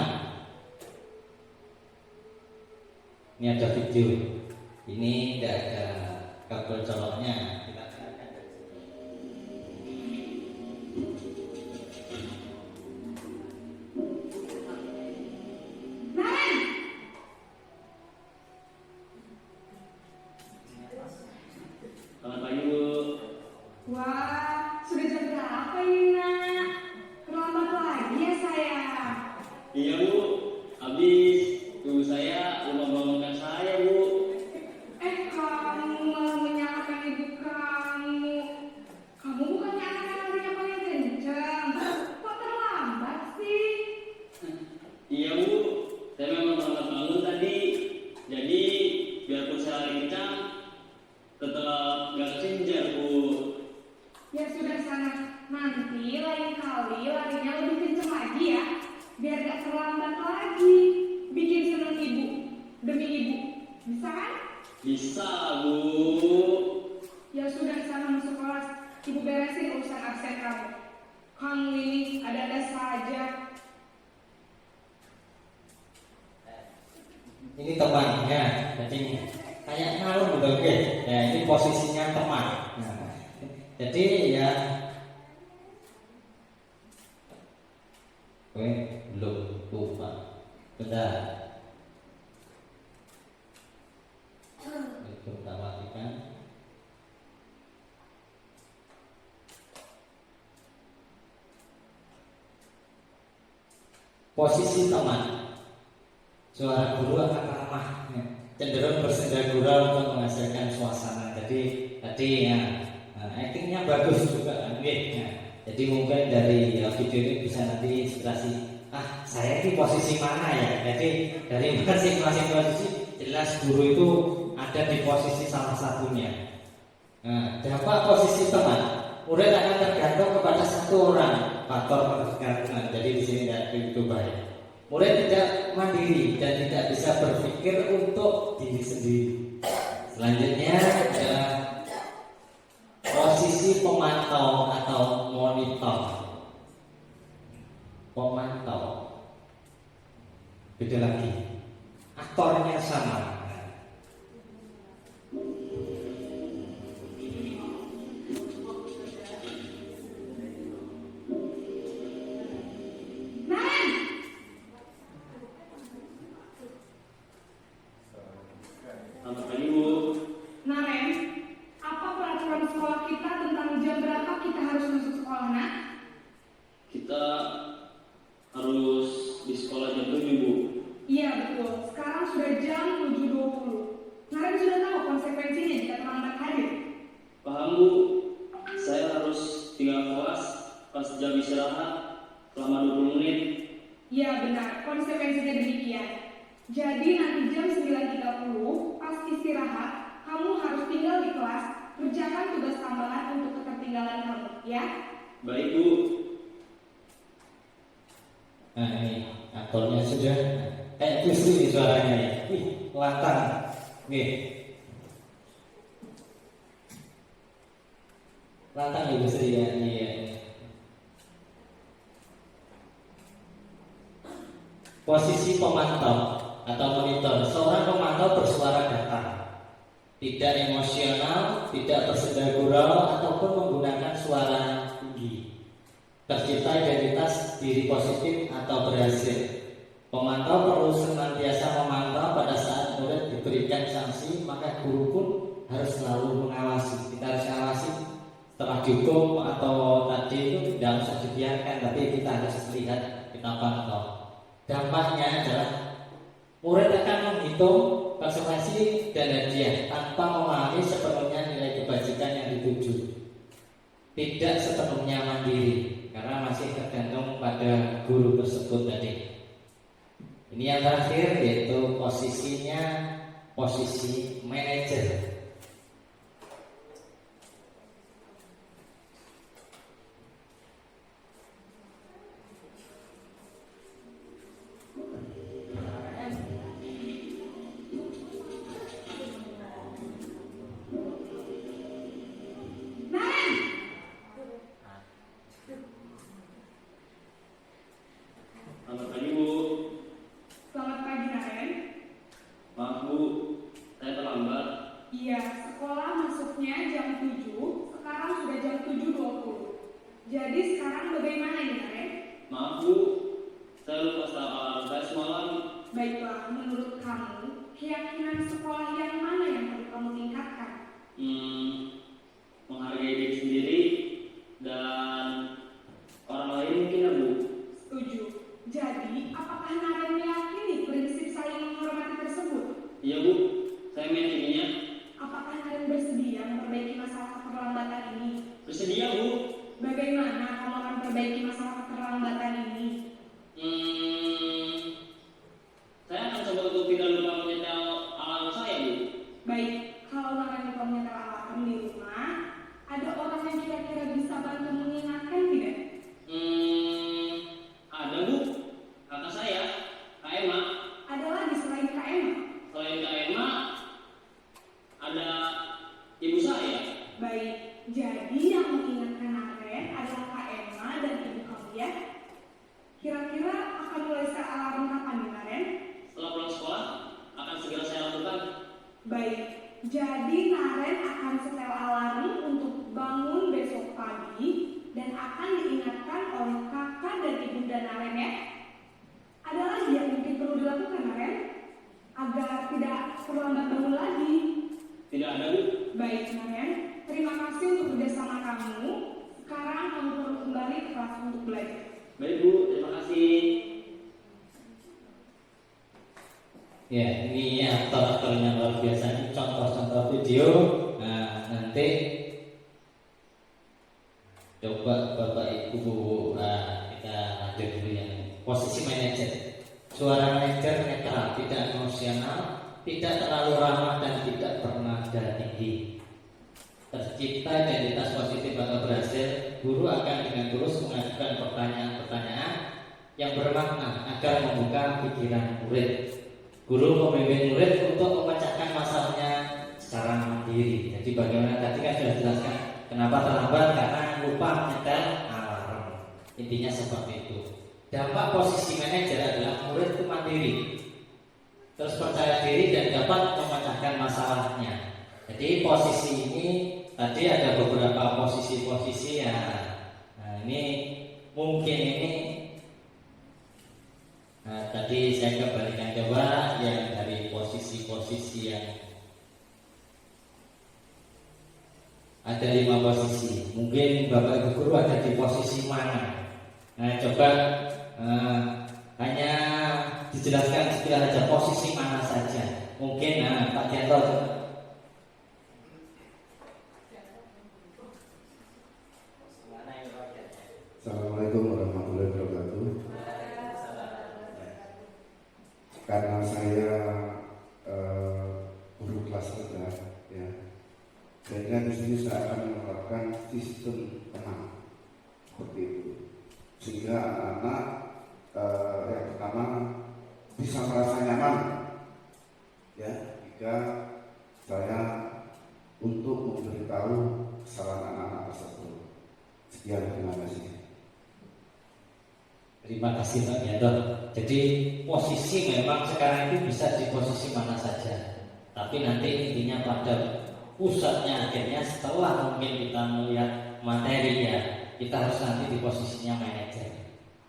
Ini ada video. Ini tidak ada kabel coloknya. Kita lihat dari sini. Selamat pagi Bu. Wah, sudah jam berapa ini nak? Terlambat lagi ya saya. Iya Bu, habis ibu saya lupa bangunkan saya Bu. Kamu malah menyalahkan ibu kamu. Kamu bukannya anak yang larinya paling kencang. Kok terlambat sih? Iya Bu, saya memang terlambat bangun tadi. Jadi biarpun saya lari kencang, tetap gak kesenjar Bu. Ya sudah sana. Nanti lain kali larinya lebih kencang lagi ya. Biar gak terlambat lagi. Bikin seneng ibu. Demi ibu. Bisa kan? Bisa Bu. Ya sudah sana masuk kelas. Ibu beresin urusan absen kamu. Kamu ini ada-ada saja. Ini temannya, jadi kayak ngalung gitu, oke. Ya, ini posisinya teman. Nah, jadi ya, belum lupa, bentar. Itu kita matikan. Posisi teman. Suara guru akan ramah, cenderung bersenda gurau untuk menghasilkan suasana. Jadi tadi ya, actingnya bagus juga kan, jadi mungkin dari video ini bisa nanti inspirasi. Saya di posisi mana ya? Jadi dari masing-masing posisi jelas guru itu ada di posisi salah satunya. Nah, dampak posisi teman, murid akan tergantung kepada satu orang, faktor ketergantungan. Jadi di sini tidak begitu baik. Murid tidak mandiri dan tidak bisa berpikir untuk diri sendiri. Selanjutnya adalah posisi pemantau atau monitor. Pemantau, beda lagi. Aktornya sama. Selamat pagi Bu. Naren, apa peraturan sekolah kita tentang jam berapa kita harus masuk sekolah, nak? Kita harus di sekolah jam 7 Bu. Iya betul, sekarang sudah jam 7.20. Naren sudah tahu konsekuensinya jika terlambat hadir. Paham Bu, saya harus tinggal kelas pas jam istirahat selama 20 menit. Iya benar, konsekuensinya demikian. Jadi nanti jam 9.30 pas istirahat, kamu harus tinggal di kelas, kerjakan tugas tambahan untuk ketertinggalan kamu, ya? Baik Bu. Nah ini aktornya sudah kayak kusi nih suaranya ya. Lantang. Nih. Lantang ya Bu Sri ya. Iya. Posisi pemantau atau monitor. Seorang pemantau bersuara datar, tidak emosional, tidak bersenda gurau ataupun menggunakan suara tinggi. Tercipta identitas diri positif atau berhasil. Pemantau perlu senantiasa memantau pada saat murid diberikan sanksi, maka guru pun harus selalu mengawasi. Kita harus mengawasi setelah dihukum atau tadi itu tidak usah dibiarkan, tapi kita harus lihat, kita pantau. Dampaknya adalah murid akan menghitung konsekuensi dan hadiah tanpa memahami sepenuhnya nilai kebajikan yang dituju. Tidak sepenuhnya mandiri karena masih tergantung pada guru tersebut tadi. Ini yang terakhir yaitu posisinya posisi manajer. Selamat pagi Bu. Selamat pagi, Naren. Maaf Bu, saya terlambat. Iya, sekolah masuknya jam 7, sekarang sudah jam 7.20. Jadi sekarang bagaimana ini, Naren? Maaf Bu, saya lupa start alarm saya semalam. Baiklah, menurut kamu, keyakinan sekolah yang mana yang perlu kamu tingkatkan? Menghargai diri sendiri dan orang lain mungkin ya Bu. Setuju. Jadi, apakah Naren meyakini prinsip saling menghormati tersebut? Iya Bu, saya meyakininya. Apakah Naren bersedia memperbaiki masalah keterlambatan ini? Bersedia Bu. Bagaimana kamu akan perbaiki masalah keterlambatan ini? Saya akan coba untuk tidak lupa menyetel alarm saya Bu. Baik, kalau Naren lupa menyetel alarm di rumah, ada orang yang kira-kira bisa bantu mengingatkan tidak? Ada Bu, kakak saya, Kak Emma. Ada lagi selain Kak Emma? Selain Kak Emma, ada ibu saya. Baik, jadi yang mengingatkan Naren adalah Kak Emma dan ibu kamu ya? Kira-kira akan mulai set alarm kapan nih, Naren? Setelah pulang sekolah, akan segera saya lakukan. Baik, jadi Naren akan setel alarm untuk bangun besok pagi dan akan diingatkan oleh kakak dan ibunda Naren ya. Ada lagi yang mungkin perlu dilakukan, Naren, agar tidak terlambat bangun lagi. Tidak ada Bu. Baik, Naren, terima kasih untuk kerjasama kamu. Sekarang kamu perlu kembali ke kelas untuk belajar. Baik Bu, terima kasih. Ya, ini aktor-aktornya luar biasa. Ini contoh-contoh video. Nah, nanti coba Bapak Ibu kita lanjut dulu yang posisi manajer. Suara manajer netral, tidak emosional, tidak terlalu ramah dan tidak bernada tinggi. Tercipta identitas positif atau berhasil, guru akan dengan tulus mengajukan pertanyaan-pertanyaan yang bermakna agar membuka pikiran murid. Guru membimbing murid untuk memecahkan masalahnya secara mandiri. Jadi bagaimana tadi kan sudah jelaskan kenapa terlambat karena lupa menyetel alarm. Intinya seperti itu. Dampak posisi manajer adalah murid itu mandiri, terus percaya diri dan dapat memecahkan masalahnya. Jadi posisi ini tadi ada beberapa posisi-posisi ya. Nah ini mungkin ini. Nah, tadi saya kembalikan coba yang dari posisi-posisi yang ada 5 posisi. Mungkin Bapak Ibu guru ada di posisi mana? Nah, coba hanya dijelaskan sekilas saja posisi mana saja. Mungkin Pak Jento. Assalamualaikum warahmatullahi wabarakatuh. Karena saya guru kelas rendah, ya, sehingga di sini saya akan menerapkan sistem tenang seperti itu, sehingga anak-anak yang pertama bisa merasa nyaman, ya, jika saya untuk memberitahu kesalahan anak-anak tersebut. Sekian, terima kasih. Terima kasih Pak Jento. Jadi posisi memang sekarang itu bisa di posisi mana saja. Tapi nanti intinya pada pusatnya akhirnya setelah mungkin kita melihat materinya, kita harus nanti di posisinya manajer.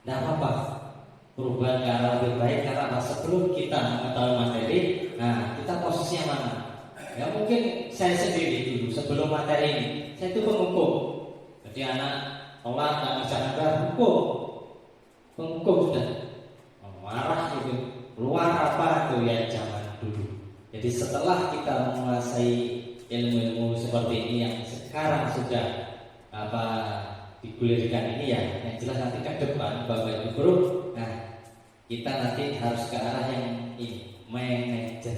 Tidak apa-apa. Perubahan ke arah lebih baik karena sebelum kita mengetahui materi, nah kita posisinya mana? Ya mungkin saya sendiri dulu sebelum materi ini, saya itu penghukum. Jadi anak sholat dan misalnya hukum sudah marah itu keluar apa tuh ya zaman dulu. Jadi setelah kita menguasai ilmu-ilmu seperti ini yang sekarang sudah digulirkan ini ya, yang jelas nanti ke depan Bapak Ibu Guru, nah kita nanti harus ke arah yang ini, manajer.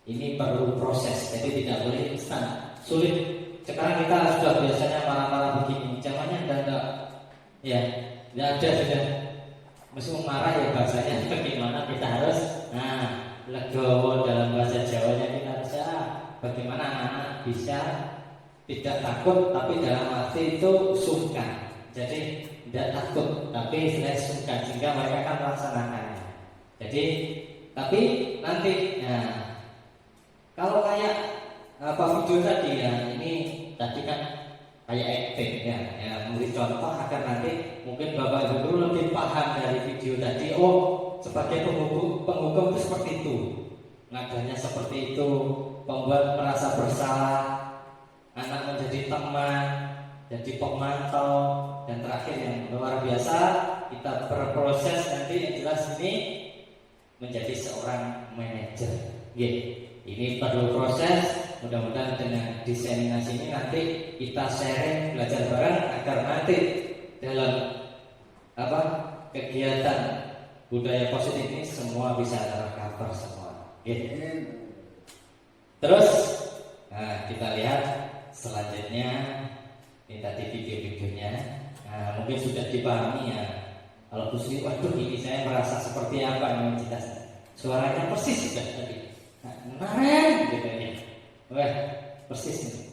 Ini perlu proses, jadi tidak boleh instan, sulit. Sekarang kita sudah biasanya marah-marah begini, zamannya enggak, ya, tidak ada sudah. Meskipun marah ya bahasanya bagaimana kita harus, legowo dalam bahasa Jawanya kita harus bagaimana anak bisa tidak takut tapi dalam arti itu sungkan. Jadi tidak takut tapi istilahnya sungkan sehingga mereka akan melaksanakannya. Jadi tapi nanti, kalau kayak video tadi ya, ini tadi kan kayak acting ya, memberi contoh agar nanti mungkin Bapak Ibu Guru lebih paham dari video tadi. Oh, sebagai penghukum itu seperti itu, nadanya seperti itu, pembuat merasa bersalah, anak menjadi teman, jadi pemantau, dan terakhir yang luar biasa kita berproses nanti yang jelas ini menjadi seorang manajer. Ini perlu proses. Mudah-mudahan dengan diseminasi ini nanti kita sharing, belajar bareng agar nanti dalam kegiatan budaya positif ini semua bisa tercover semua. Terus kita lihat selanjutnya ini tadi video-videonya. Mungkin sudah dipahami ya. Kalau Kusri, waduh ini saya merasa seperti apa yang kita suaranya persis sudah tadi. Kemarin gitu ya. Wah, persis nih.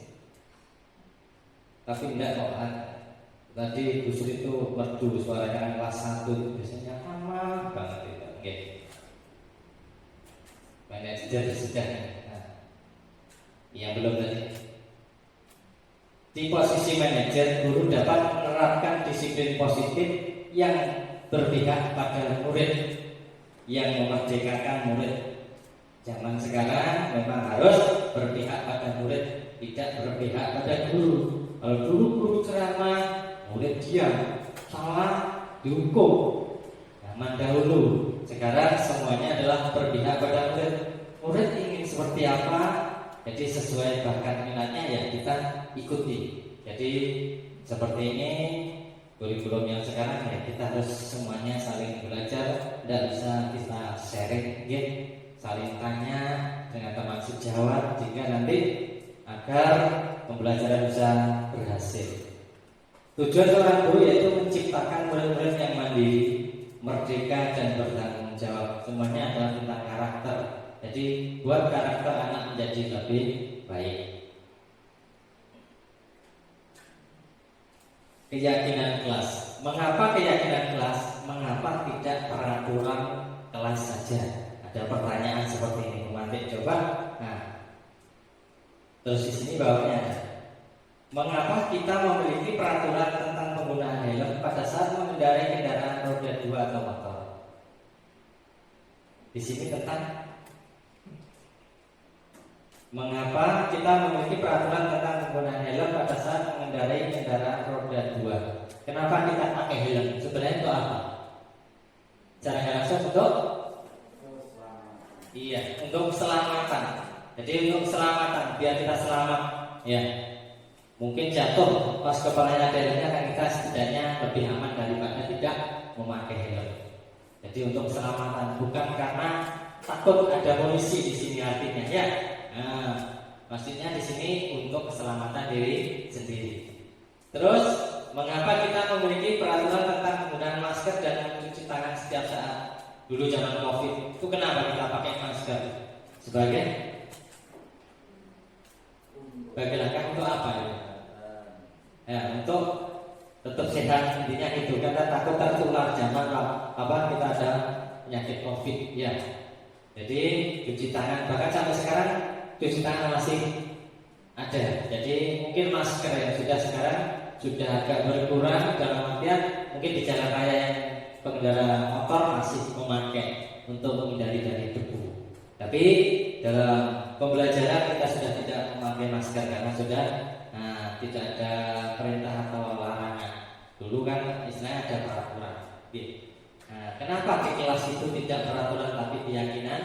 Tapi enggak kok. Tadi Kusri itu merdu suaranya kelas 1 biasanya sama banget itu. Oke. Manajer sudah. Yang belum tadi. Di posisi manajer, guru dapat menerapkan disiplin positif yang berpihak pada murid, yang memerdekakan murid. Zaman sekarang memang harus berpihak pada murid, tidak berpihak pada guru. Kalau dulu guru ceramah, murid diam, salah dihukum. Zaman dahulu, sekarang semuanya adalah berpihak pada murid. Murid ingin seperti apa, jadi sesuai bakat minatnya ya kita ikuti. Jadi seperti ini kurikulum yang sekarang ya kita harus semuanya saling belajar, tidak bisa kita sharing, saling tanya dengan teman sejawat jika nanti agar pembelajaran bisa berhasil. Tujuan seorang guru yaitu menciptakan murid-murid yang mandiri, merdeka dan bertanggung jawab. Semuanya adalah tentang karakter. Jadi buat karakter anak menjadi lebih baik. Keyakinan kelas. Mengapa keyakinan kelas? Mengapa tidak peraturan kelas saja? Ada pertanyaan seperti ini, pemantik coba. Terus di sini bawahnya, mengapa kita memiliki peraturan tentang penggunaan helm pada saat mengendarai kendaraan roda 2 atau motor? Di sini tentang mengapa kita memiliki peraturan tentang penggunaan helm pada saat mengendarai kendaraan roda 2? Kenapa kita pakai helm? Sebenarnya untuk apa? Cara langsung untuk untuk keselamatan. Jadi untuk keselamatan, biar kita selamat. Ya, mungkin jatuh pas kepalanya ada helmnya, kan kita setidaknya lebih aman daripada tidak memakai helm. Jadi untuk keselamatan, bukan karena takut ada polisi di sini artinya ya. Maksudnya di sini untuk keselamatan diri sendiri. Terus, mengapa kita memiliki peraturan tentang penggunaan masker dan mencuci tangan setiap saat? Dulu zaman COVID itu kenapa kita pakai masker? Sebagai langkah untuk apa? Untuk tetap sehat, intinya itu. Karena takut tertular zaman kita ada penyakit COVID ya. Jadi cuci tangan, bahkan sampai sekarang cuci tangan masih ada. Jadi mungkin masker yang sekarang sudah agak berkurang dalam artian mungkin di jalan raya yang pengendara motor masih memakai untuk menghindari dari debu. Tapi dalam pembelajaran kita sudah tidak memakai masker karena sudah tidak ada perintah atau larangan. Dulu kan istilahnya ada peraturan. Nah, kenapa di kelas itu tidak peraturan tapi keyakinan?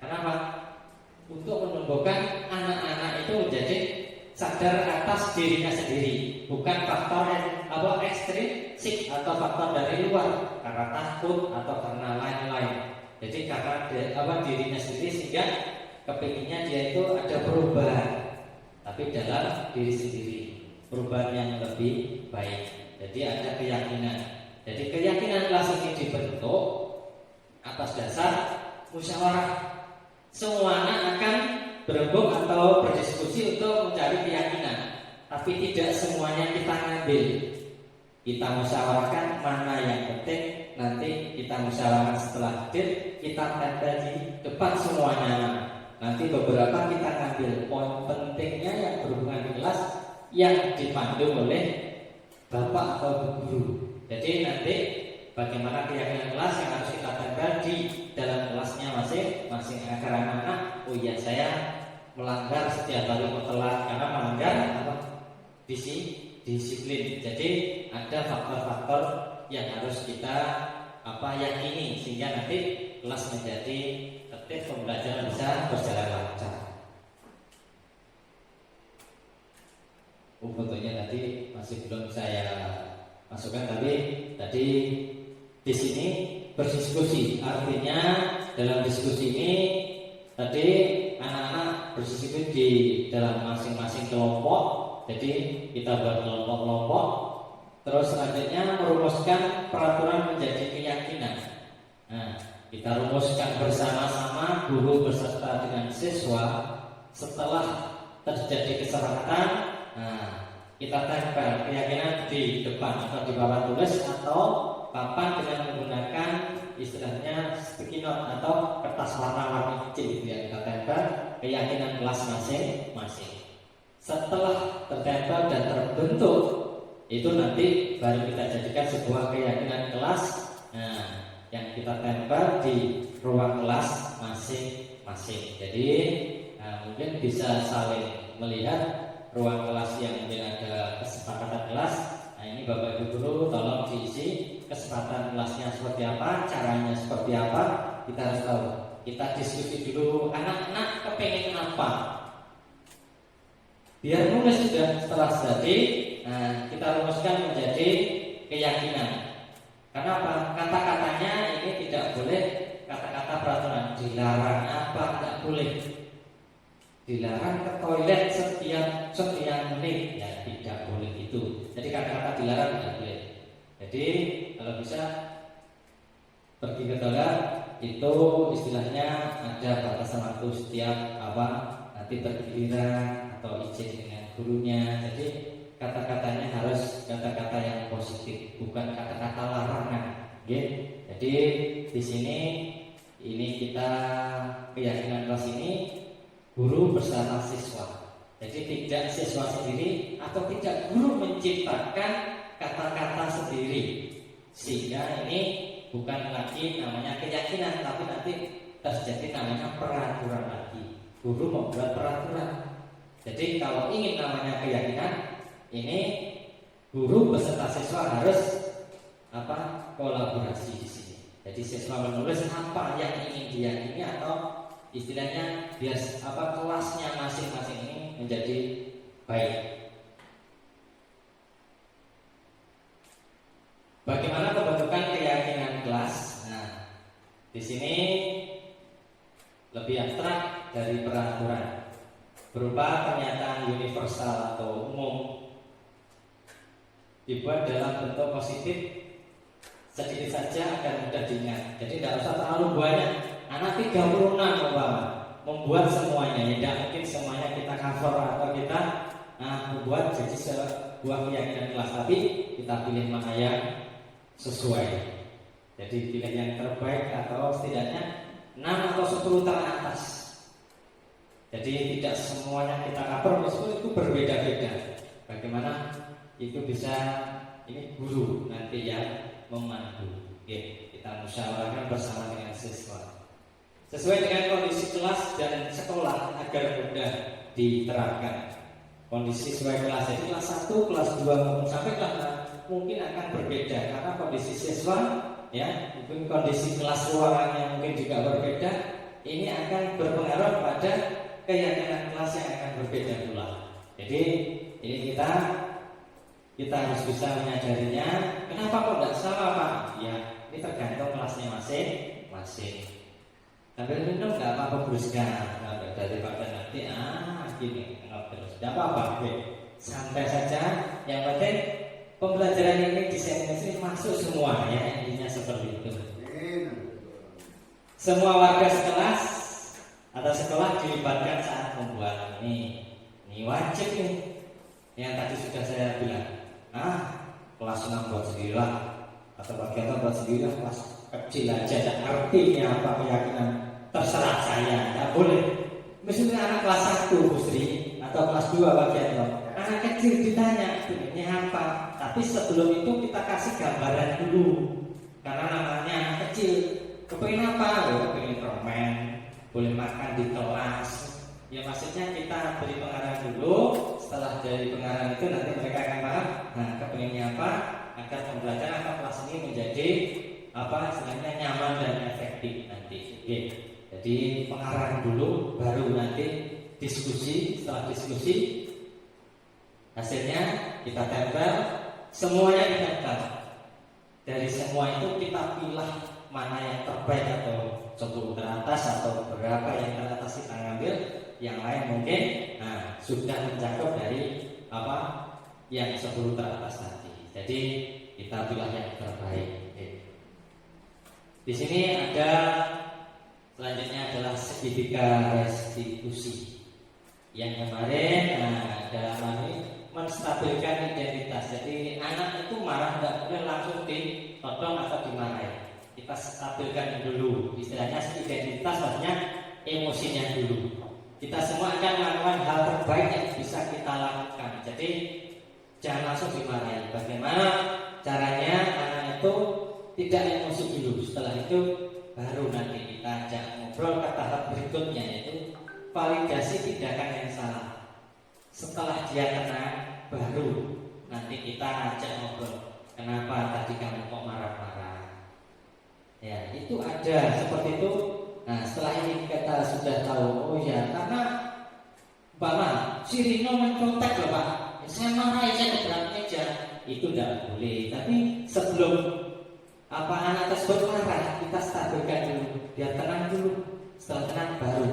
Kenapa? Untuk menumbuhkan anak-anak itu menjadi sadar atas dirinya sendiri, bukan faktor ekstrinsik atau faktor dari luar karena takut atau karena lain-lain. Jadi karena dirinya sendiri sehingga kepinginnya dia itu ada perubahan, tapi dalam diri sendiri, perubahan yang lebih baik. Jadi ada keyakinan. Jadi keyakinan kelas ini dibentuk atas dasar musyawarah. Semua anak akan berembuk atau berdiskusi untuk mencari keyakinan, tapi tidak semuanya kita ngambil. Kita musyawarahkan mana yang penting, nanti kita musyawarahkan setelah hadir, kita tempel di depan semuanya. Nanti beberapa kita ngambil poin pentingnya yang berhubungan dengan kelas yang dipandu oleh bapak atau guru. Jadi nanti bagaimana keyakinan kelas yang harus kita tempel di dalam kelasnya masing-masing agar anak-anak, oh iya saya melanggar setiap kali mau telat karena melanggar disiplin. Jadi ada faktor-faktor yang harus kita yakini sehingga nanti kelas menjadi tertib, pembelajaran bisa berjalan lancar. Fotonya tadi masih belum saya masukkan, tapi tadi di sini berdiskusi, artinya dalam diskusi ini tadi anak-anak berdiskusi di dalam masing-masing kelompok. Jadi kita buat kelompok-kelompok, terus selanjutnya merumuskan peraturan menjadi keyakinan. Nah, kita rumuskan bersama-sama guru beserta dengan siswa. Setelah terjadi kesepakatan, kita tempel keyakinan di depan atau di papan tulis atau papan dengan menggunakan istilahnya sticky note atau kertas warna-warni kecil yang kita tempel keyakinan kelas masing-masing. Setelah tertempel dan terbentuk, itu nanti baru kita jadikan sebuah keyakinan kelas. Nah, yang kita tempel di ruang kelas masing-masing. Jadi mungkin bisa saling melihat ruang kelas yang mungkin ada kesepakatan kelas. Nah, ini Bapak Ibu guru tolong diisi kesempatan kelasnya seperti apa, caranya seperti apa. Kita harus tahu. Kita diskusi dulu anak-anak kepengen apa. Biar nulis sudah setelah jadi, kita rumuskan menjadi keyakinan. Kenapa? Kata-katanya ini tidak boleh kata-kata peraturan. Dilarang apa? Tidak boleh. Dilarang ke toilet setiap menit, ya tidak boleh itu. Jadi kata-kata dilarang tidak boleh. Jadi kalau bisa pergi ke toilet itu istilahnya ada batasan waktu setiap nanti bergiliran atau izin dengan gurunya. Jadi kata-katanya harus kata-kata yang positif, bukan kata-kata larangan. Jadi di sini ini kita keyakinan kelas ini guru bersama siswa. Jadi tidak siswa sendiri atau tidak guru menciptakan kata-kata sendiri, sehingga ini bukan lagi namanya keyakinan, tapi nanti terjadi namanya peraturan lagi. Guru membuat peraturan. Jadi kalau ingin namanya keyakinan, ini guru beserta siswa harus kolaborasi di sini. Jadi siswa menulis apa yang ingin diyakini atau istilahnya biar kelasnya masing-masing ini menjadi baik. Bagaimana pembentukan keyakinan kelas? Nah, di sini lebih abstrak dari peraturan, berupa pernyataan universal atau umum, dibuat dalam bentuk positif sedikit saja agar mudah diingat. Jadi tidak usah terlalu banyak. Anak 36 membuat semuanya, ya tidak mungkin semuanya kita cover atau kita membuat jadi sebuah keyakinan kelas, tapi kita pilih mana yang sesuai. Jadi pilih yang terbaik atau setidaknya 6 atau 10 teratas. Jadi tidak semuanya kita cover, meskipun itu berbeda-beda. Bagaimana itu bisa, ini guru nanti yang memandu. Kita musyawarahkan bersama dengan siswa sesuai dengan kondisi kelas dan sekolah agar mudah diterapkan. Kondisi sesuai kelas, jadi kelas 1, kelas 2 maupun sampai kelas 6 mungkin akan berbeda karena kondisi siswa ya, mungkin kondisi kelas ruangannya mungkin juga berbeda, ini akan berpengaruh pada keyakinan kelas yang akan berbeda pula. Jadi ini kita harus bisa menyadarinya. Kenapa kok tidak sama Pak? Ya, ini tergantung kelasnya masing-masing. Sambil minum nggak apa-apa bruskan, daripada nanti gini nggak terus, tidak apa-apa, santai saja. Yang penting pembelajaran ini diseminasi masuk semua, ya intinya seperti itu. Semua warga sekelas atau sekolah dilibatkan saat membuat ini wajib nih. Yang tadi sudah saya bilang, kelas 6 buat sendirilah, atau kegiatan buat sendirilah, kelas kecil aja, tidak ngerti ini apa keyakinan, terserah saya, tidak boleh. Misalnya anak kelas 1 Bu Sri, atau kelas 2 bagian lo, anak kecil ditanya ini apa, tapi sebelum itu kita kasih gambaran dulu, karena namanya anak kecil, kepengen apa? Kepengen permen, boleh makan di kelas. Ya maksudnya kita beri pengarahan dulu. Setelah dari pengarahan itu nanti mereka akan paham. Kepengennya apa? Agar pembelajaran atau kelas ini menjadi istilahnya nyaman dan efektif nanti. Oke. Jadi pengarahan dulu, baru nanti diskusi. Setelah diskusi, hasilnya kita tempel. Semuanya ditempel. Dari semua itu kita pilih mana yang terbaik, atau 10 teratas atau berapa yang teratas kita ambil. Yang lain mungkin sudah mencakup dari yang 10 teratas tadi. Jadi kita pilih yang terbaik. Di sini ada selanjutnya adalah segitiga restitusi. Yang kemarin dalam ini menstabilkan identitas. Jadi anak itu marah nggak boleh langsung ditodong atau dimarahi. Kita stabilkan dulu. Istilahnya identitas, maksudnya emosinya dulu. Kita semua akan melakukan hal terbaik yang bisa kita lakukan. Jadi jangan langsung dimarahi. Bagaimana caranya anak itu tidak emosi dulu. Setelah itu baru nanti kita ajak ngobrol ke tahap berikutnya, yaitu validasi tindakan yang salah. Setelah dia tenang, baru nanti kita ajak ngobrol. Kenapa tadi kamu kok marah-marah? Ya, itu ada seperti itu. Nah, setelah ini kita sudah tahu, oh ya, karena si Rino mencontek loh Pak, saya marah, saya keberat meja, itu tidak boleh. Tapi sebelum anak tersebut marah, kita stabilkan dulu, biar tenang dulu. Setelah tenang baru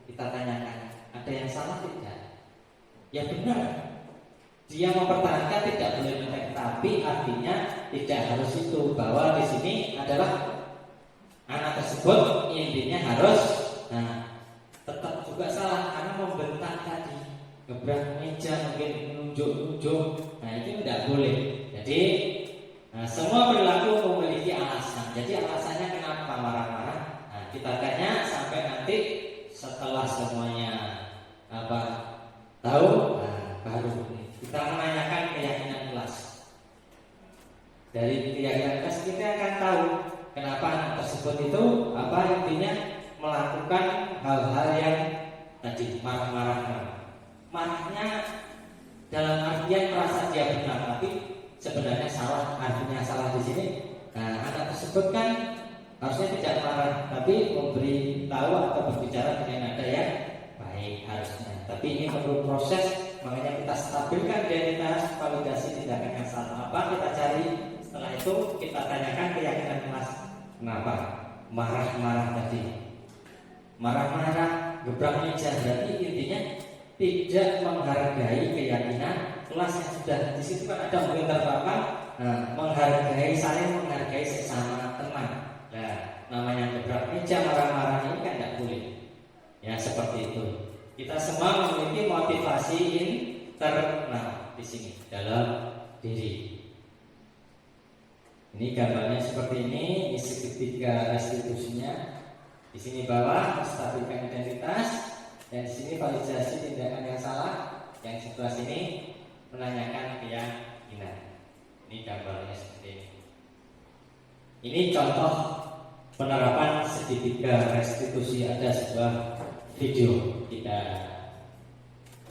kita tanyakan, ada yang salah tidak? Ya benar, dia mempertahankan tidak boleh mencontek, tapi artinya tidak harus itu, bahwa di sini adalah anak tersebut intinya harus tetap juga salah karena membentak tadi, gebrak meja, mungkin menunjuk-nunjuk. Itu tidak boleh. Jadi semua perilaku memiliki alasan. Jadi alasannya kenapa marah-marah? Kita tanya sampai nanti setelah semuanya tahu, baru kita menanyakan keyakinan kelas. Dari keyakinan kelas kita akan tahu kenapa anak tersebut itu intinya melakukan hal-hal yang tadi marah-marah. Marahnya dalam artian merasa dia benar, tapi sebenarnya salah. Artinya salah di sini. Anak tersebut kan harusnya tidak marah, tapi memberi tahu atau berbicara dengan nada yang baik harusnya. Tapi ini perlu proses, makanya kita stabilkan identitas, validasi tindakan yang salah apa kita cari. Setelah itu kita tanyakan keyakinan kelas. Kenapa marah-marah tadi? Marah-marah, gebrak meja, berarti intinya tidak menghargai keyakinan kelas yang sudah di situ kan ada mungkin terpapan. Menghargai, saling menghargai sesama teman. Namanya gebrak meja, marah-marah ini kan tidak boleh. Ya seperti itu. Kita semua memiliki motivasi internal di sini dalam diri. Ini gambarnya seperti ini segitiga restitusinya. Di sini bawah menstabilkan identitas, dan di sini validasi tindakan yang salah. Yang sebelah sini menanyakan keyakinan. Ini gambarnya seperti ini. Ini contoh penerapan segitiga restitusi. Ada sebuah video kita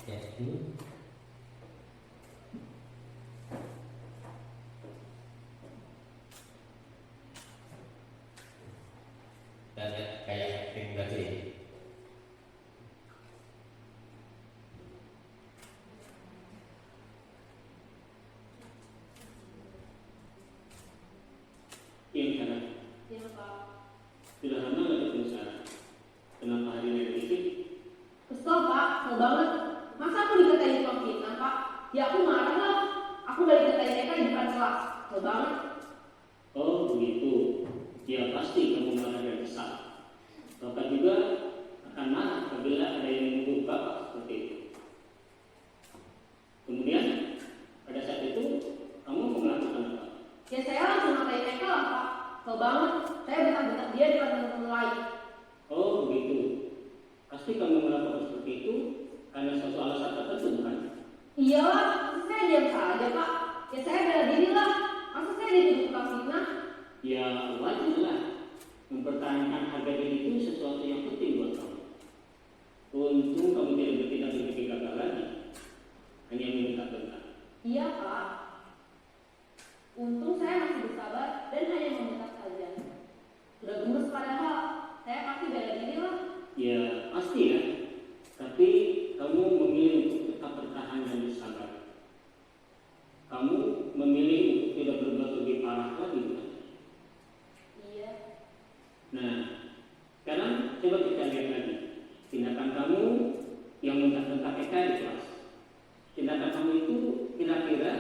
lihat dulu. melakukan seperti itu karena suatu alasan tertentu, bukan? Iyalah, saya diam saja Pak. Ya saya bela diri lah. Masa saya dituduh tukang fitnah? Ya wajarlah. Mempertahankan harga diri itu sesuatu yang penting buat kamu. Untung kamu tidak berpikir gagal lagi, hanya membentak-bentak. Iya Pak. Untung saya masih bersabar dan hanya membentak saja. Sudah gemes padahal. Saya pasti bela diri lah. Ya pasti ya. Tapi kamu memilih untuk tetap bertahan dan bersabar. Kamu memilih untuk tidak berbuat lebih parah lagi, bukan? Iya. Nah, sekarang coba kita lihat lagi tindakan kamu yang bentak-bentak Eka di kelas. Tindakan kamu itu kira-kira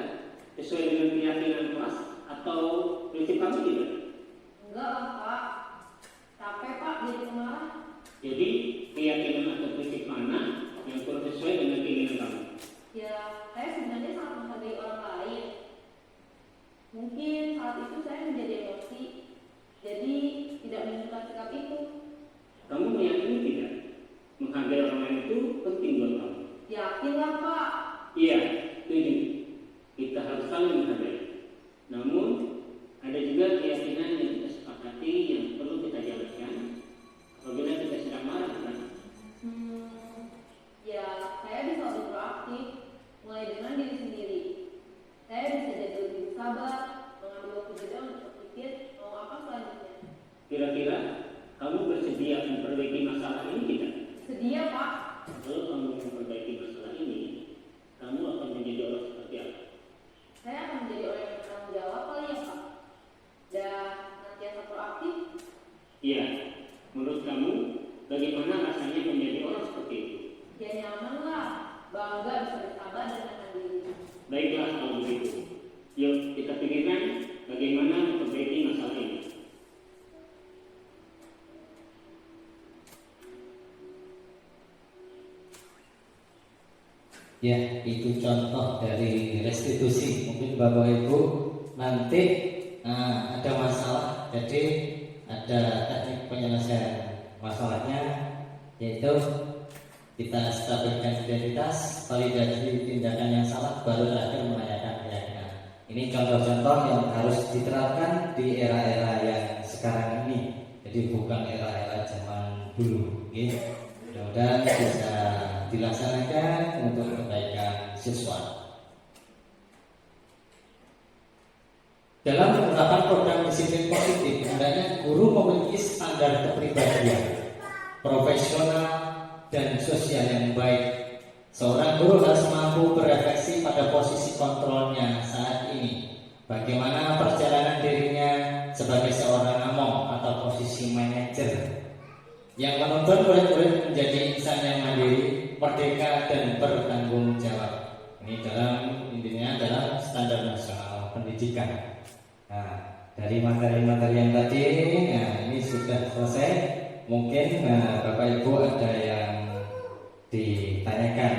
sesuai dengan keyakinan kelas atau prinsip kamu tidak? Enggak lah Pak. Capek Pak jadi pemarah. Jadi keyakinan atau prinsip mana yang kurang sesuai dengan keinginan kamu? Ya, saya sebenarnya sangat menghargai orang lain. Mungkin saat itu saya menjadi emosi, jadi tidak menunjukkan sikap itu. Kamu meyakini tidak? Menghargai orang lain itu penting buat kamu. Yakinlah Pak. Iya, setuju. Kita harus saling menghargai. Namun, ada juga keyakinan yang kita sepakati yang perlu kita jalankan apabila kita sedang marah, kan? Ya, saya bisa lebih proaktif, mulai dengan diri sendiri. Saya bisa jadi lebih sabar, mengambil waktu jeda untuk berpikir mau apa selanjutnya. Kira-kira kamu bersedia memperbaiki masalah ini tidak? Sedia Pak. Kalau kamu memperbaiki masalah ini, kamu akan menjadi orang seperti apa? Saya akan menjadi orang yang bertanggung jawab kali ya Pak. Dan senantiasa proaktif. Iya, menurut kamu bagaimana rasanya menjadi orang seperti itu? Ya nyaman lah, bangga bisa bersabar dan menahan diri. Baiklah kalau begitu. Yuk kita pikirkan bagaimana memperbaiki masalah ini. Ya, itu contoh dari restitusi. Mungkin Bapak Ibu nanti ada masalah, jadi ada teknik penyelesaian masalahnya, yaitu kita stabilkan identitas, validasi tindakan yang salah, baru terakhir menanyakan keyakinan. Ini contoh-contoh yang harus diterapkan di era-era yang sekarang ini. Jadi bukan era-era zaman dulu. Mudah-mudahan bisa dilaksanakan untuk kebaikan siswa. Dalam menerapkan program disiplin positif, hendaknya guru memiliki standar kepribadian, profesional, dan sosial yang baik. Seorang guru harus mampu berefleksi pada posisi kontrolnya saat ini. Bagaimana perjalanan dirinya sebagai seorang among atau posisi manajer yang menuntun murid-murid menjadi insan yang mandiri, merdeka, dan bertanggung jawab. Ini intinya dalam standar nasional pendidikan. Nah, dari materi-materi yang tadi, ini sudah selesai. Mungkin Bapak Ibu ada yang ditanyakan.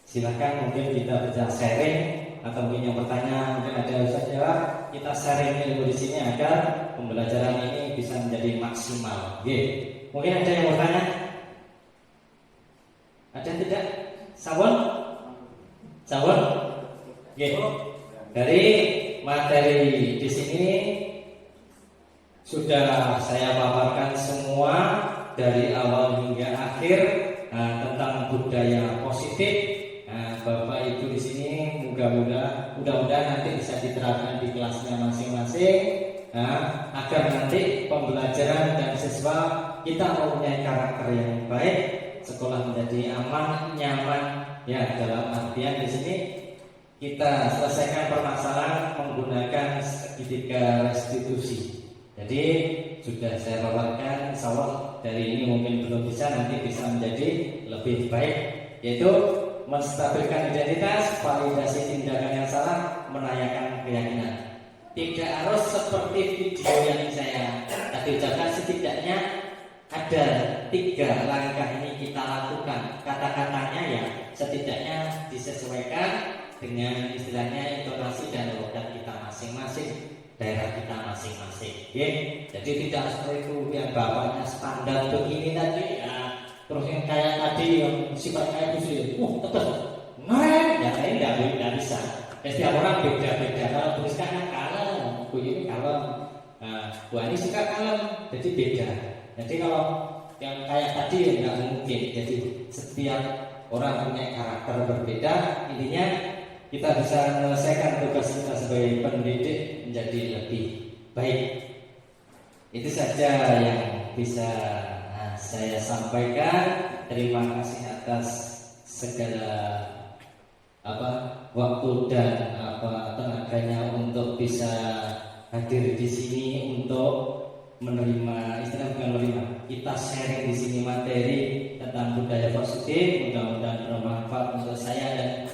Silahkan mungkin kita bisa sharing atau mungkin yang bertanya, mungkin ada yang bisa jawab. Kita sharing ilmu di sini agar pembelajaran ini bisa menjadi maksimal. Mungkin ada yang bertanya? Ada tidak? Sawon? Dari materi di sini sudah saya paparkan semua dari awal hingga akhir tentang budaya positif. Bapak Ibu di sini mudah-mudahan nanti bisa diterapkan di kelasnya masing-masing, agar nanti pembelajaran dan siswa kita mempunyai karakter yang baik, sekolah menjadi aman, nyaman. Ya, dalam artian di sini kita selesaikan permasalahan menggunakan segitiga restitusi. Jadi sudah saya paparkan, insyaallah dari ini mungkin belum bisa, nanti bisa menjadi lebih baik, yaitu menstabilkan identitas, validasi tindakan yang salah, menanyakan keyakinan. Tidak harus seperti video yang saya tadi ucapkan, setidaknya ada 3 langkah ini kita lakukan. Kata-katanya ya setidaknya disesuaikan dengan istilahnya intonasi dan logat kita masing-masing, daerah kita masing-masing. Jadi tidak seperti itu yang bapaknya standar begini tadi ya, terus yang kayak tadi yang sifatnya itu tetap keren, ya ini nggak bisa. Setiap orang beda-beda. Kalau tuliskannya kalem, Bu ini kalem, Bu Ani suka kalem, jadi beda. Jadi kalau yang kayak tadi nggak mungkin. Jadi setiap orang punya karakter berbeda. Intinya kita bisa menyelesaikan tugas kita sebagai pendidik menjadi lebih baik. Itu saja yang bisa saya sampaikan. Terima kasih atas segala waktu dan tenaganya untuk bisa hadir di sini untuk menerima, istilah bukan menerima, kita sharing di sini materi tentang budaya positif. Mudah-mudahan bermanfaat untuk saya dan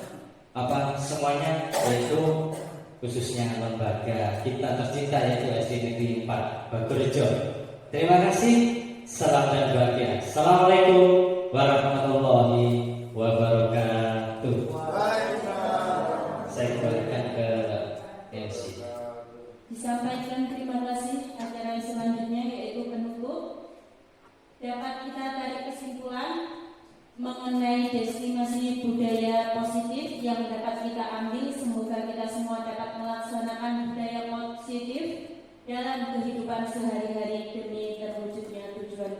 semuanya, yaitu khususnya lembaga kita tercinta yaitu SD Negeri 4 Bagorjo. Terima kasih, salam dan bahagia. Assalamualaikum warahmatullahi wabarakatuh. Saya kembalikan ke MC. Disampaikan terima kasih. Acara selanjutnya yaitu penutup. Dapat kita tarik kesimpulan mengenai destinasi budaya positif yang dapat kita ambil. Semoga kita semua dapat melaksanakan budaya positif dalam kehidupan sehari-hari demi terwujudnya tujuan